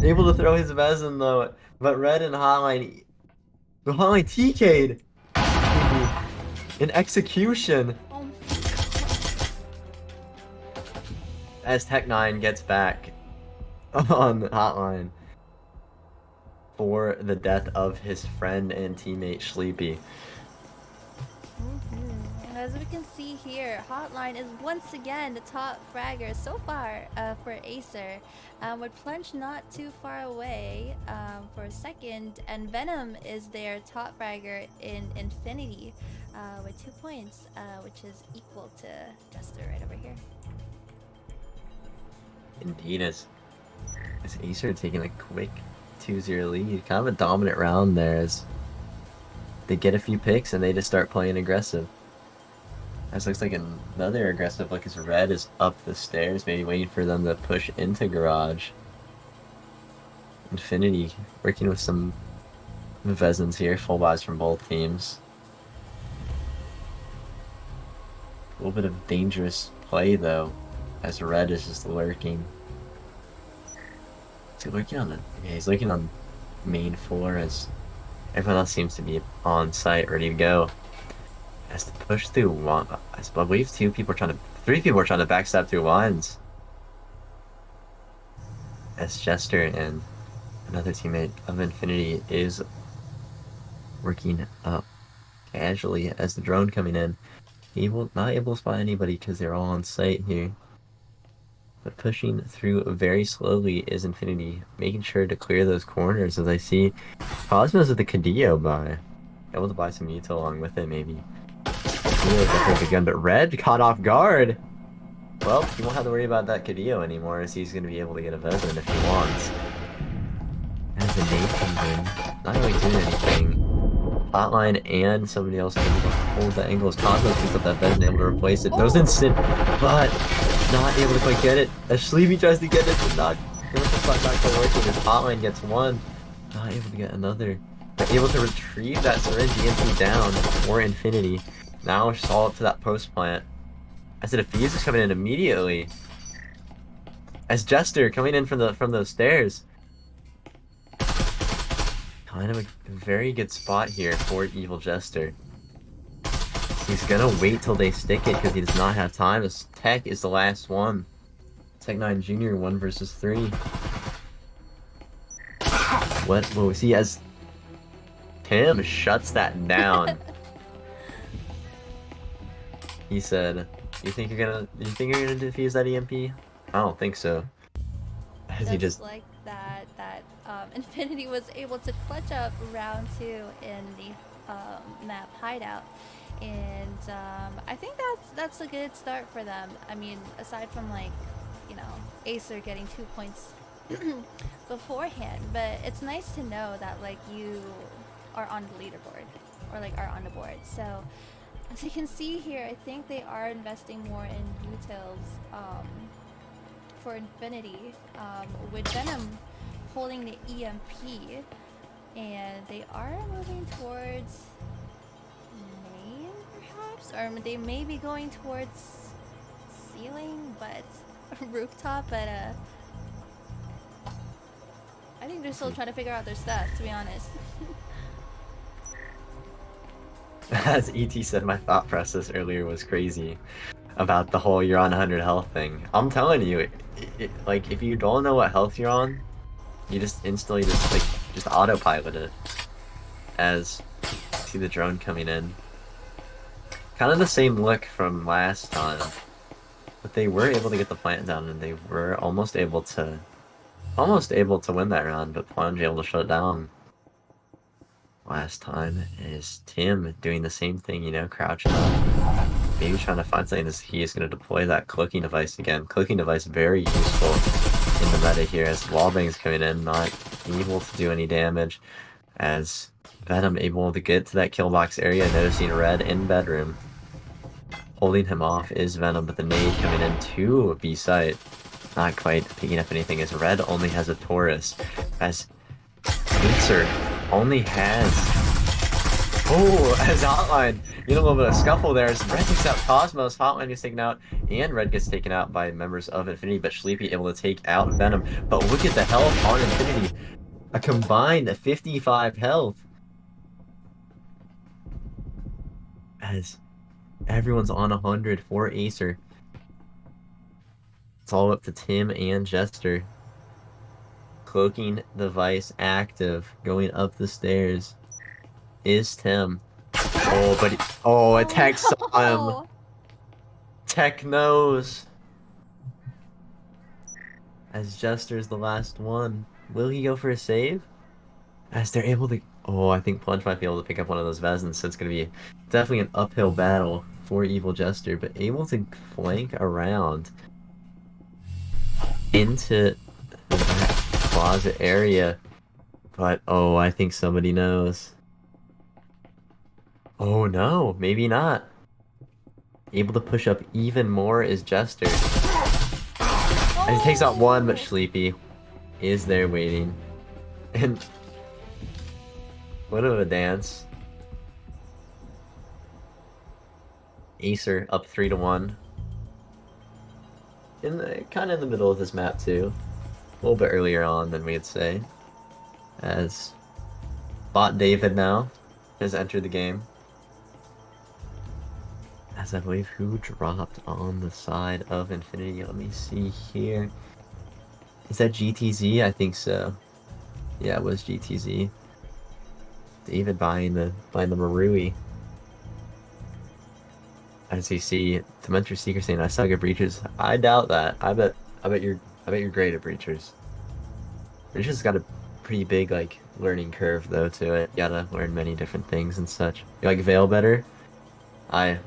Able to throw his Vezin though. But Red and Hotline. The Hotline TK'd. Sleepy. In execution. oh. As Tech9 gets back on Hotline for the death of his friend and teammate Sleepy. And as we can see here, Hotline is once again the top fragger so far for Acer, with Plunge not too far away for second, and Venom is their top fragger in Infinity with 2 points, which is equal to Jester right over here. Indeed, as Acer taking a quick 2-0 lead. Kind of a dominant round there as they get a few picks and they just start playing aggressive. This looks like another aggressive look as Red is up the stairs, maybe waiting for them to push into Garage. Infinity working with some Vezins here, full buys from both teams. A little bit of dangerous play though, as Red is just lurking. Is he lurking on the? Yeah, he's lurking on main floor as everyone else seems to be on site, ready to go. Has to push through one. I believe three people are trying to backstab through lines. As Jester and another teammate of Infinity is working up casually as the drone coming in. Not able to spot anybody because they're all on site here. But pushing through very slowly is Infinity, making sure to clear those corners as I see Cosmos with the Cadillo by. Able to buy some Muto along with it, maybe. Definitely a gun, but Red caught off guard. Well, he won't have to worry about that Cadillo anymore as he's going to be able to get a Vezin if he wants. As the nade comes in, not really doing anything. Hotline and somebody else able to hold the angle as Cosmos picks up that Vezin, able to replace it. Those instant, but not able to quite get it. As Sleepy tries to get it, but not quite working. As Hotline gets one, not able to get another. But able to retrieve that syringe EMP down for Infinity. Now it's all up to that post plant. As the defuse is coming in immediately. As Jester coming in from those stairs. Kind of a very good spot here for Evil Jester. He's gonna wait till they stick it because he does not have time. As Tech is the last one. Tech9 Jr. 1 versus 3. What will we see as Tim shuts that down? He said, you think you're gonna defuse that EMP? I don't think so. As he just like that Infinity was able to clutch up round 2 in the map hideout, and I think that's a good start for them. I mean, aside from like, you know, Acer getting 2 points beforehand, but it's nice to know that like you are on the leaderboard or like are on the board. So as you can see here, I think they are investing more in utils for Infinity, with Venom holding the EMP, and they are moving towards main, perhaps, or they may be going towards ceiling, but rooftop. But I think they're still trying to figure out their stuff, to be honest. as ET said, my thought process earlier was crazy about the whole you're on 100 health thing. I'm telling you, like if you don't know what health you're on, you just instantly just autopilot it. As see the drone coming in, kind of the same look from last time, but they were able to get the plant down and they were almost able to win that round, but Plunge able to shut it down. Last time is Tim doing the same thing, you know, crouching up. Maybe trying to find something as he is going to deploy that cloaking device again. Cloaking device very useful in the meta here as Wallbang's coming in, not able to do any damage. As Venom able to get to that kill box area, noticing Red in bedroom. Holding him off is Venom, but the nade coming in to B site. not quite picking up anything as Red only has a Taurus, as Aesir only has... Oh, as Hotline, you know, a little bit of scuffle there as Red takes out Cosmos, Hotline gets taken out, and Red gets taken out by members of Infinity, but Sleepy able to take out Venom. But look at the health on Infinity. A combined 55 health. As everyone's on 100 for Acer. It's all up to Tim and Jester. Cloaking device active, going up the stairs is Tim. Oh, but a Oh tech saw him. no! Tech knows. As Jester's the last one. Will he go for a save? As they're able to... Oh, I think Plunge might be able to pick up one of those Vesins, so it's going to be definitely an uphill battle for Evil Jester, but able to flank around into that closet area. But, oh, I think somebody knows. Oh no, maybe not. Able to push up even more is Jester. And he takes out one, but Oh! Sleepy is there waiting. And what of a dance. Acer up 3-1. In the kind of in the middle of this map too. A little bit earlier on than we'd say. As Bot David now has entered the game. As I believe who dropped on the side of Infinity. Let me see here. Is that GTZ? I think so. Yeah, it was GTZ. David buying the Marui. As you see, Dementor Seeker saying I suck at breachers. I doubt that. I bet you're great at breachers. Breachers got a pretty big like learning curve though to it. You gotta learn many different things and such. You like Veil better? I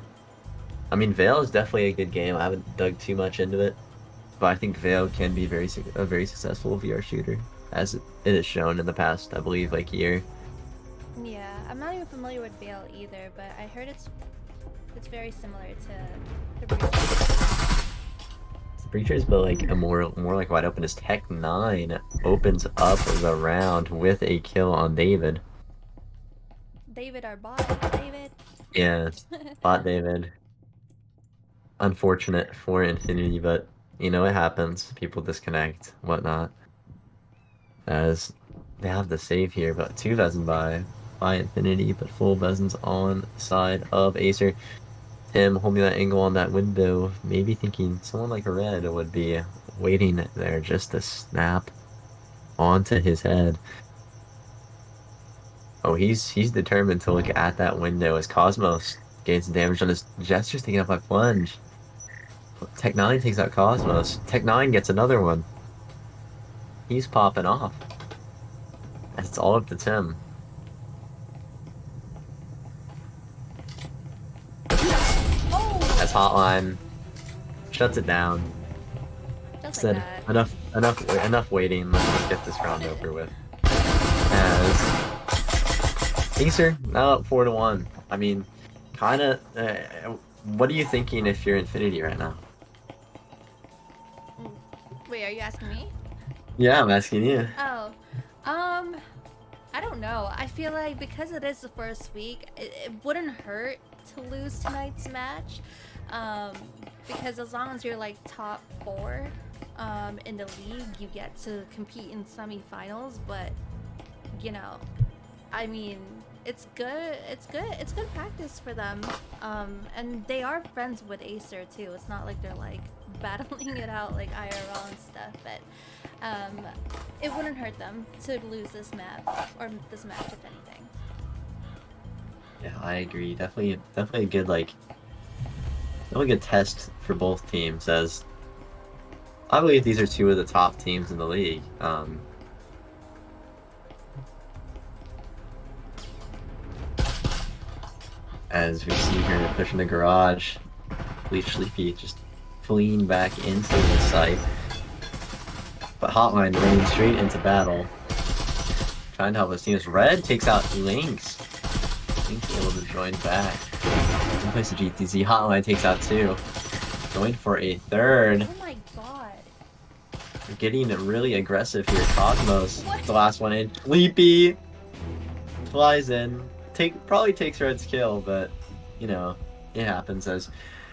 I mean Veil is definitely a good game. I haven't dug too much into it. But I think Veil can be a very successful VR shooter, as it has shown in the past, I believe, like year. Yeah, I'm not even familiar with Veil either, but I heard it's very similar to Breach. Breachers, but like a more like wide open as Tech 9 opens up the round with a kill on David. David, our bot, David. Yeah, bot David. Unfortunate for Infinity, but you know it happens. People disconnect, whatnot. As they have the save here, but 2 Vezin by Infinity, but full Vezin's on side of Acer. Tim holding that angle on that window, maybe thinking someone like Red would be waiting there just to snap onto his head. Oh, he's determined to look at that window as Cosmos gains damage on his Jester's taken out by Plunge. Tech 9 takes out Cosmos. Tech 9 gets another one. He's popping off. It's all up to Tim. As Hotline shuts it down. Just Said like that. enough waiting. Let's just get this round over with. As Acer now up 4-1. I mean, kind of. What are you thinking if you're Infinity right now? Wait, are you asking me? Yeah, I'm asking you. Oh, I don't know. I feel like because it is the first week, it wouldn't hurt to lose tonight's match. Because as long as you're like top 4 in the league, you get to compete in semifinals. But you know, I mean, it's good. It's good practice for them. And they are friends with Acer too. It's not like they're like battling it out like IRL and stuff. But it wouldn't hurt them to lose this map or this match if anything. Yeah, I agree. Definitely a good definitely a good test for both teams. As I believe these are two of the top teams in the league. As we see here pushing the garage, Bleach Sleepy just fleeing back into the site. But Hotline running straight into battle. Trying to help his team as Red takes out Lynx. Lynx able to join back. In place of GTZ, Hotline takes out 2. Going for a third. Oh my god. getting really aggressive here. Cosmos, What? the last one in. Leapy flies in. Probably takes Red's kill, but you know, it happens as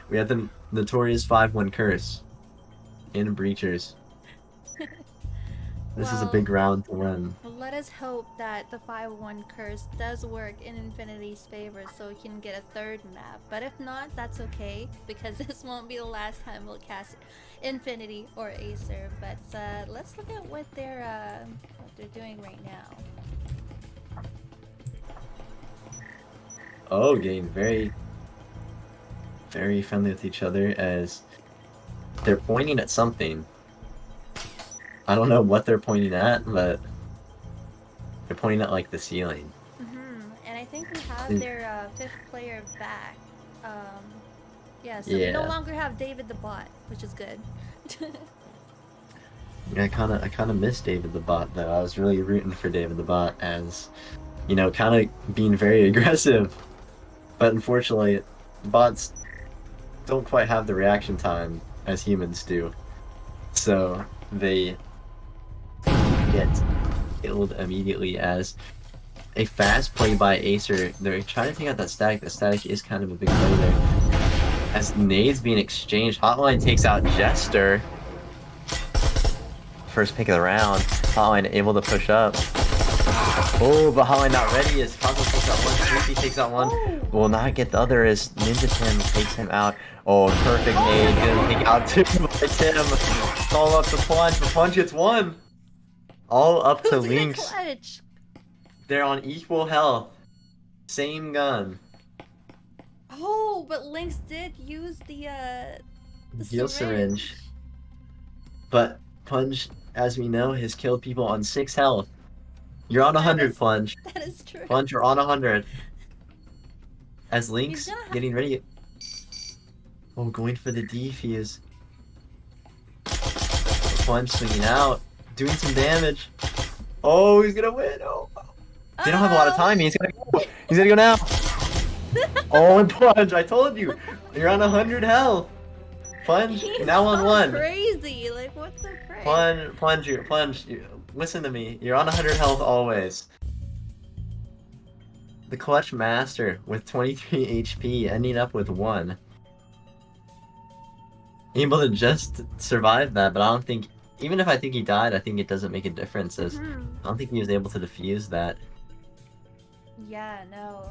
we have the notorious 5-1 curse in Breachers. This is a Well, big round to win. let us hope that the 5-1 curse does work in Infinity's favor so we can get a third map. But if not, that's okay because this won't be the last time we'll cast Infinity or Aesir. But let's look at what they're doing right now. Oh, getting very, very friendly with each other as they're pointing at something. I don't know what they're pointing at, but they're pointing at like the ceiling. And I think we have their fifth player back. Yeah, so we no Yeah. longer have David the bot, which is good. I kind of miss David the Bot though. I was really rooting for David the Bot as, you know, kind of being very aggressive. But unfortunately, bots don't quite have the reaction time as humans do. So they get killed immediately as a fast play by Acer. They're trying to take out that static. The static is kind of a big play there. As nades being exchanged, Hotline takes out Jester. First pick of the round. Hotline able to push up. Oh, but Hotline not ready as Cosmo takes out one. Sleepy takes out one. Will not get the other as Ninja Tim takes him out. Oh, perfect nade. Gonna take out two by Tim. It's all up to Plunge, but Plunge gets one. All up to Who's gonna Lynx. clutch? They're on equal health. Same gun. Oh, but Lynx did use the Heal syringe. But Plunge, as we know, has killed people on 6 health. You're on 100, Plunge. That is true. Plunge, you're on 100. As He's Lynx gonna have- getting ready. Oh, going for the defuse. Plunge swinging out. Doing some damage. Oh, he's gonna win. Oh. They don't have a lot of time. He's gonna go. He's gonna go now. Oh, and Plunge, I told you. You're on 100 health. Plunge, He's now on so 1. Crazy. Like, what's the craze? Plunge, listen to me. You're on 100 health always. The Clutch Master with 23 HP, ending up with 1. Able to just survive that, but I don't think, even if I think he died, I think it doesn't make a difference as I don't think he was able to defuse that. Yeah, no,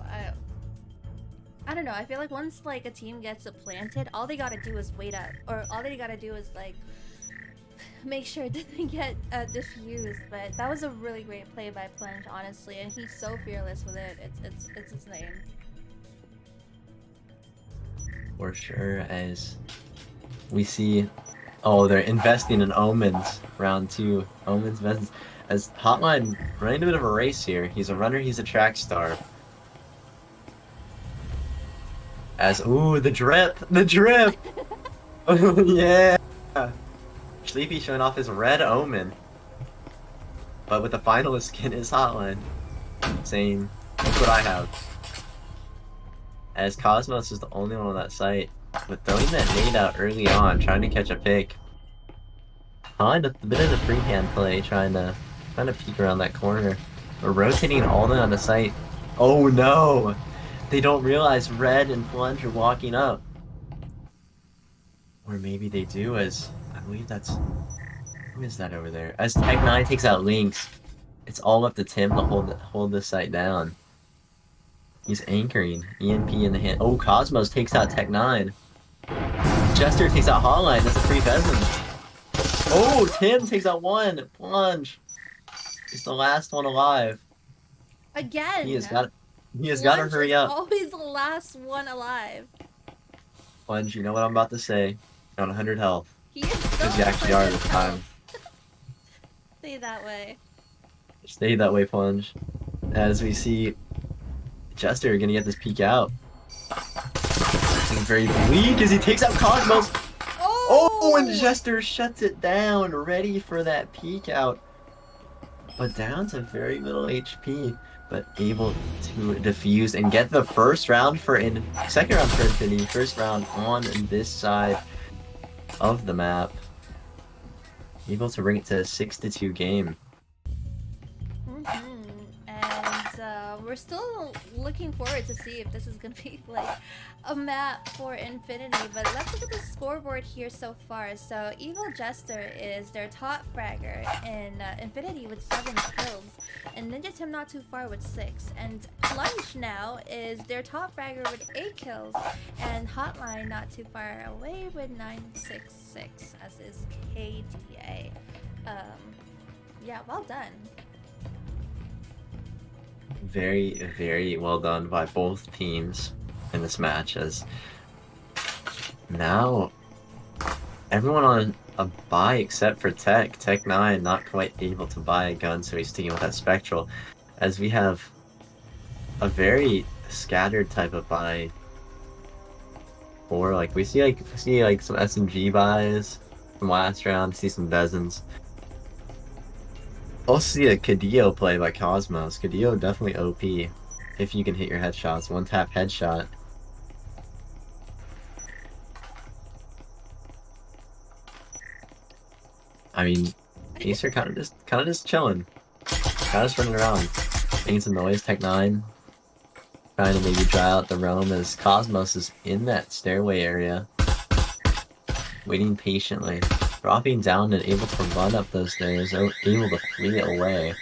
I don't know. I feel like once like a team gets it planted, all they gotta do is wait up, or all they gotta do is like make sure it doesn't get diffused. But that was a really great play by Plunge, honestly, and he's so fearless with it. It's his name. For sure, as we see, oh, they're investing in Omens, round 2. Omens invests, as Hotline running a bit of a race here. He's a runner, he's a track star. As, ooh, the drip! Yeah! Sleepy showing off his red Omen. But with the finalist skin is Hotline. Saying, look what I have. As Cosmos is the only one on that site. But throwing that nade out early on, trying to catch a pick. Hotline a bit of the freehand play, trying to peek around that corner. But rotating all the way on the site. Oh no! They don't realize Red and Plunge are walking up. Or maybe they do, as I believe that's... Who is that over there? As Tech9 takes out Lynx, it's all up to Tim to hold this site down. He's anchoring. EMP in the hand. Oh, Cosmos takes out Tech9. Jester takes out Hotline. That's a 3 pheasants. Oh, Tim takes out 1. Plunge. He's the last one alive. Again. He has got to hurry up. Always the last one alive. Plunge, you know what I'm about to say. You're on 100 health. He is so Because you actually are this time. Stay that way. Stay that way, Plunge. As we see Jester gonna get this peek out. Looking very bleak as he takes out Cosmos. Oh, and Jester shuts it down, ready for that peek out. But down to very little HP, but able to defuse and get the second round for Infinity, first round on this side of the map. able to bring it to a 6-2 game. And we're still looking forward to see if this is gonna be like a map for Infinity. But let's look at the scoreboard here so far. So Evil Jester is their top fragger in Infinity with 7 kills, and Ninja Tim not too far with 6. And Plunge now is their top fragger with 8 kills, and Hotline not too far away with 966, as is KDA. Yeah, well done. Very, very well done by both teams in this match, as now everyone on a buy except for Tech. Tech9 not quite able to buy a gun, so he's sticking with that Spectral. As we have a very scattered type of buy. Or like we see like some SMG buys from last round, see some Vezins. Also see a Cadillo play by Cosmos. Cadillo definitely OP if you can hit your headshots. One tap headshot. I mean, Aesir kind of just chilling, kind of just running around, making some noise. Tech9 trying to maybe dry out the roam as Cosmos is in that stairway area, waiting patiently, dropping down and able to run up those stairs, able to flee away,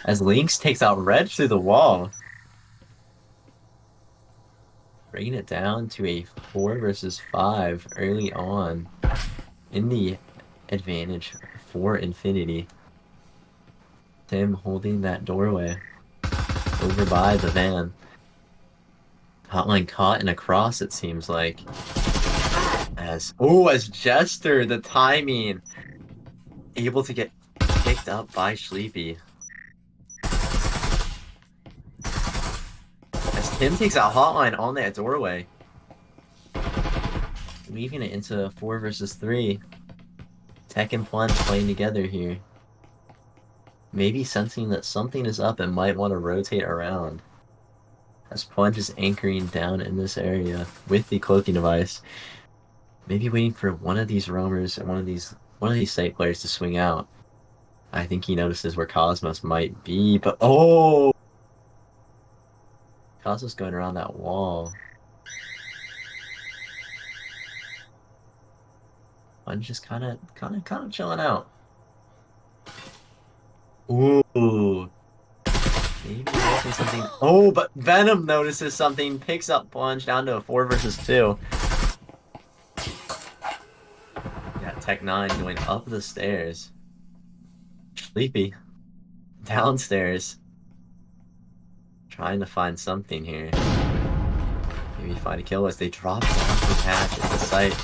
as Lynx takes out Red through the wall, bringing it down to a 4 versus 5 early on in the advantage for Infinity. Tim holding that doorway over by the van. Hotline caught in a cross, it seems like. As Jester, the timing, able to get picked up by Sleepy. As Tim takes out Hotline on that doorway, leaving it into a 4 versus 3. Tech and Plunge playing together here. Maybe sensing that something is up and might want to rotate around. As Plunge is anchoring down in this area with the cloaking device. Maybe waiting for one of these roamers and one of these site players to swing out. I think he notices where Cosmos might be, but oh! Cosmos going around that wall. I'm just kind of chilling out. Ooh. Maybe noticing something. Oh, but Venom notices something, picks up Plunge down to a 4 versus 2. Yeah, Tech9 going up the stairs. Sleepy. Downstairs. Trying to find something here. Maybe find a kill as they drop down the hatch at the site.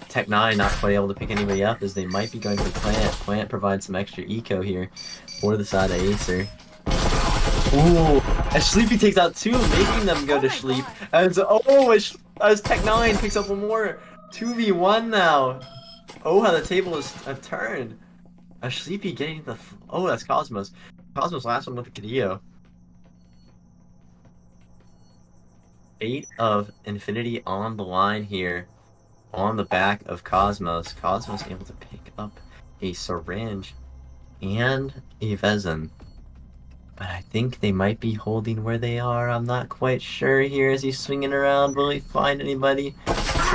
Tech9 not quite able to pick anybody up as they might be going for Plant. Plant provides some extra eco here for the side of Aesir. Ooh, as Sleepy takes out 2, making them go to sleep. As as Tech9 picks up one more. 2v1 now. Oh, how the tables have turned. As Sleepy getting the that's Cosmos. Cosmos last one with the Cadillo. 8 of Infinity on the line here, on the back of Cosmos. Cosmos able to pick up a syringe and a Vezin. But I think they might be holding where they are. I'm not quite sure here as he's swinging around. Will he find anybody?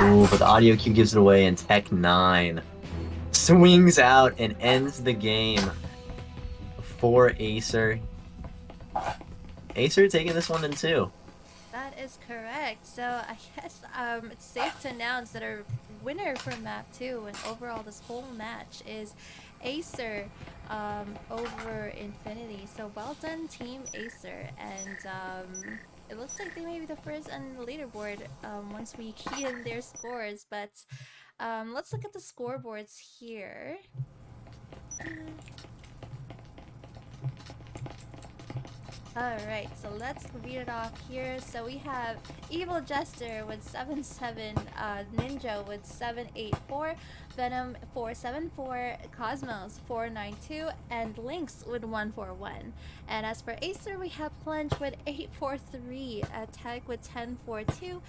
Ooh, but the audio cue gives it away, and Tech9 swings out and ends the game for Aesir. Aesir taking this one in 2. That is correct. So I guess it's safe to announce that our winner for map 2 and overall this whole match is Aesir over Infinity. So well done, Team Aesir. And it looks like they may be the first on the leaderboard once we key in their scores. But let's look at the scoreboards here. Alright, so let's read it off here. So we have Evil Jester with 7-7, Ninja with 7-8-4, Venom 4-7-4, Cosmos 4-9-2, and Lynx with 1-4-1. And as for Acer, we have Plunge with 8-4-3, Tech with 10-4-2,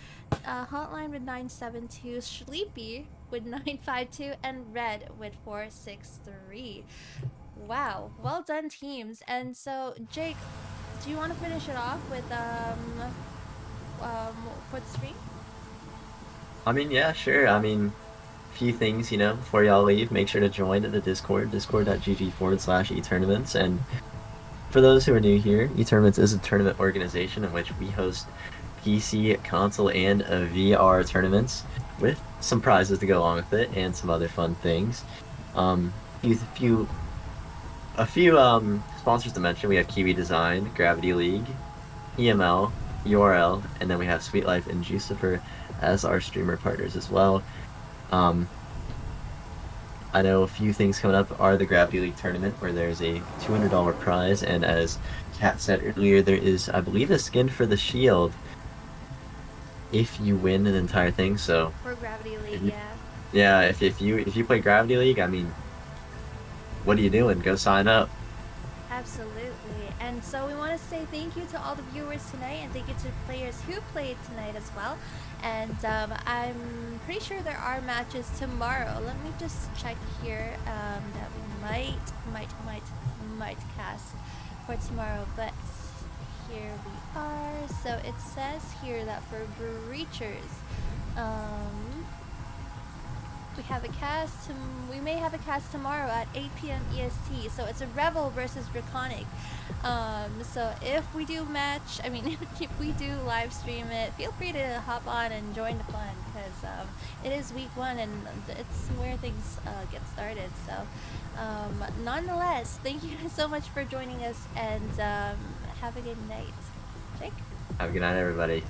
Hotline with 9-7-2, Sleepy with 952 and red with 463. Wow, well done teams. And so Jake, do you want to finish it off with for the stream? I mean, yeah, sure. I mean, few things, before y'all leave, make sure to join the Discord, discord.gg/etournaments. And for those who are new here, eTournaments is a tournament organization in which we host PC, console, and VR tournaments with some prizes to go along with it and some other fun things. A few, sponsors to mention. We have Kiwi Design, Gravity League, EML, URL, and then we have Sweet Life and Jucifer as our streamer partners as well. Um, I know a few things coming up are the Gravity League tournament, where there's a $200 prize, and as Kat said earlier, there is, I believe, a skin for the shield if you win an entire thing. So, For Gravity if League, you, yeah. yeah, if you play Gravity League, I mean, what are you doing? Go sign up. Absolutely. And so we want to say thank you to all the viewers tonight, and thank you to the players who played tonight as well. And I'm pretty sure there are matches tomorrow. Let me just check here that we might cast for tomorrow. But here we are. So it says here that for Breachers, um, we have a cast. We may have a cast tomorrow at 8 p.m. EST. So it's a Revel versus Draconic. So if we do match, I mean, if we do live stream it, feel free to hop on and join the fun because it is week 1 and it's where things get started. So nonetheless, thank you so much for joining us and have a good night. Jake, Have a good night, everybody.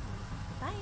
bye.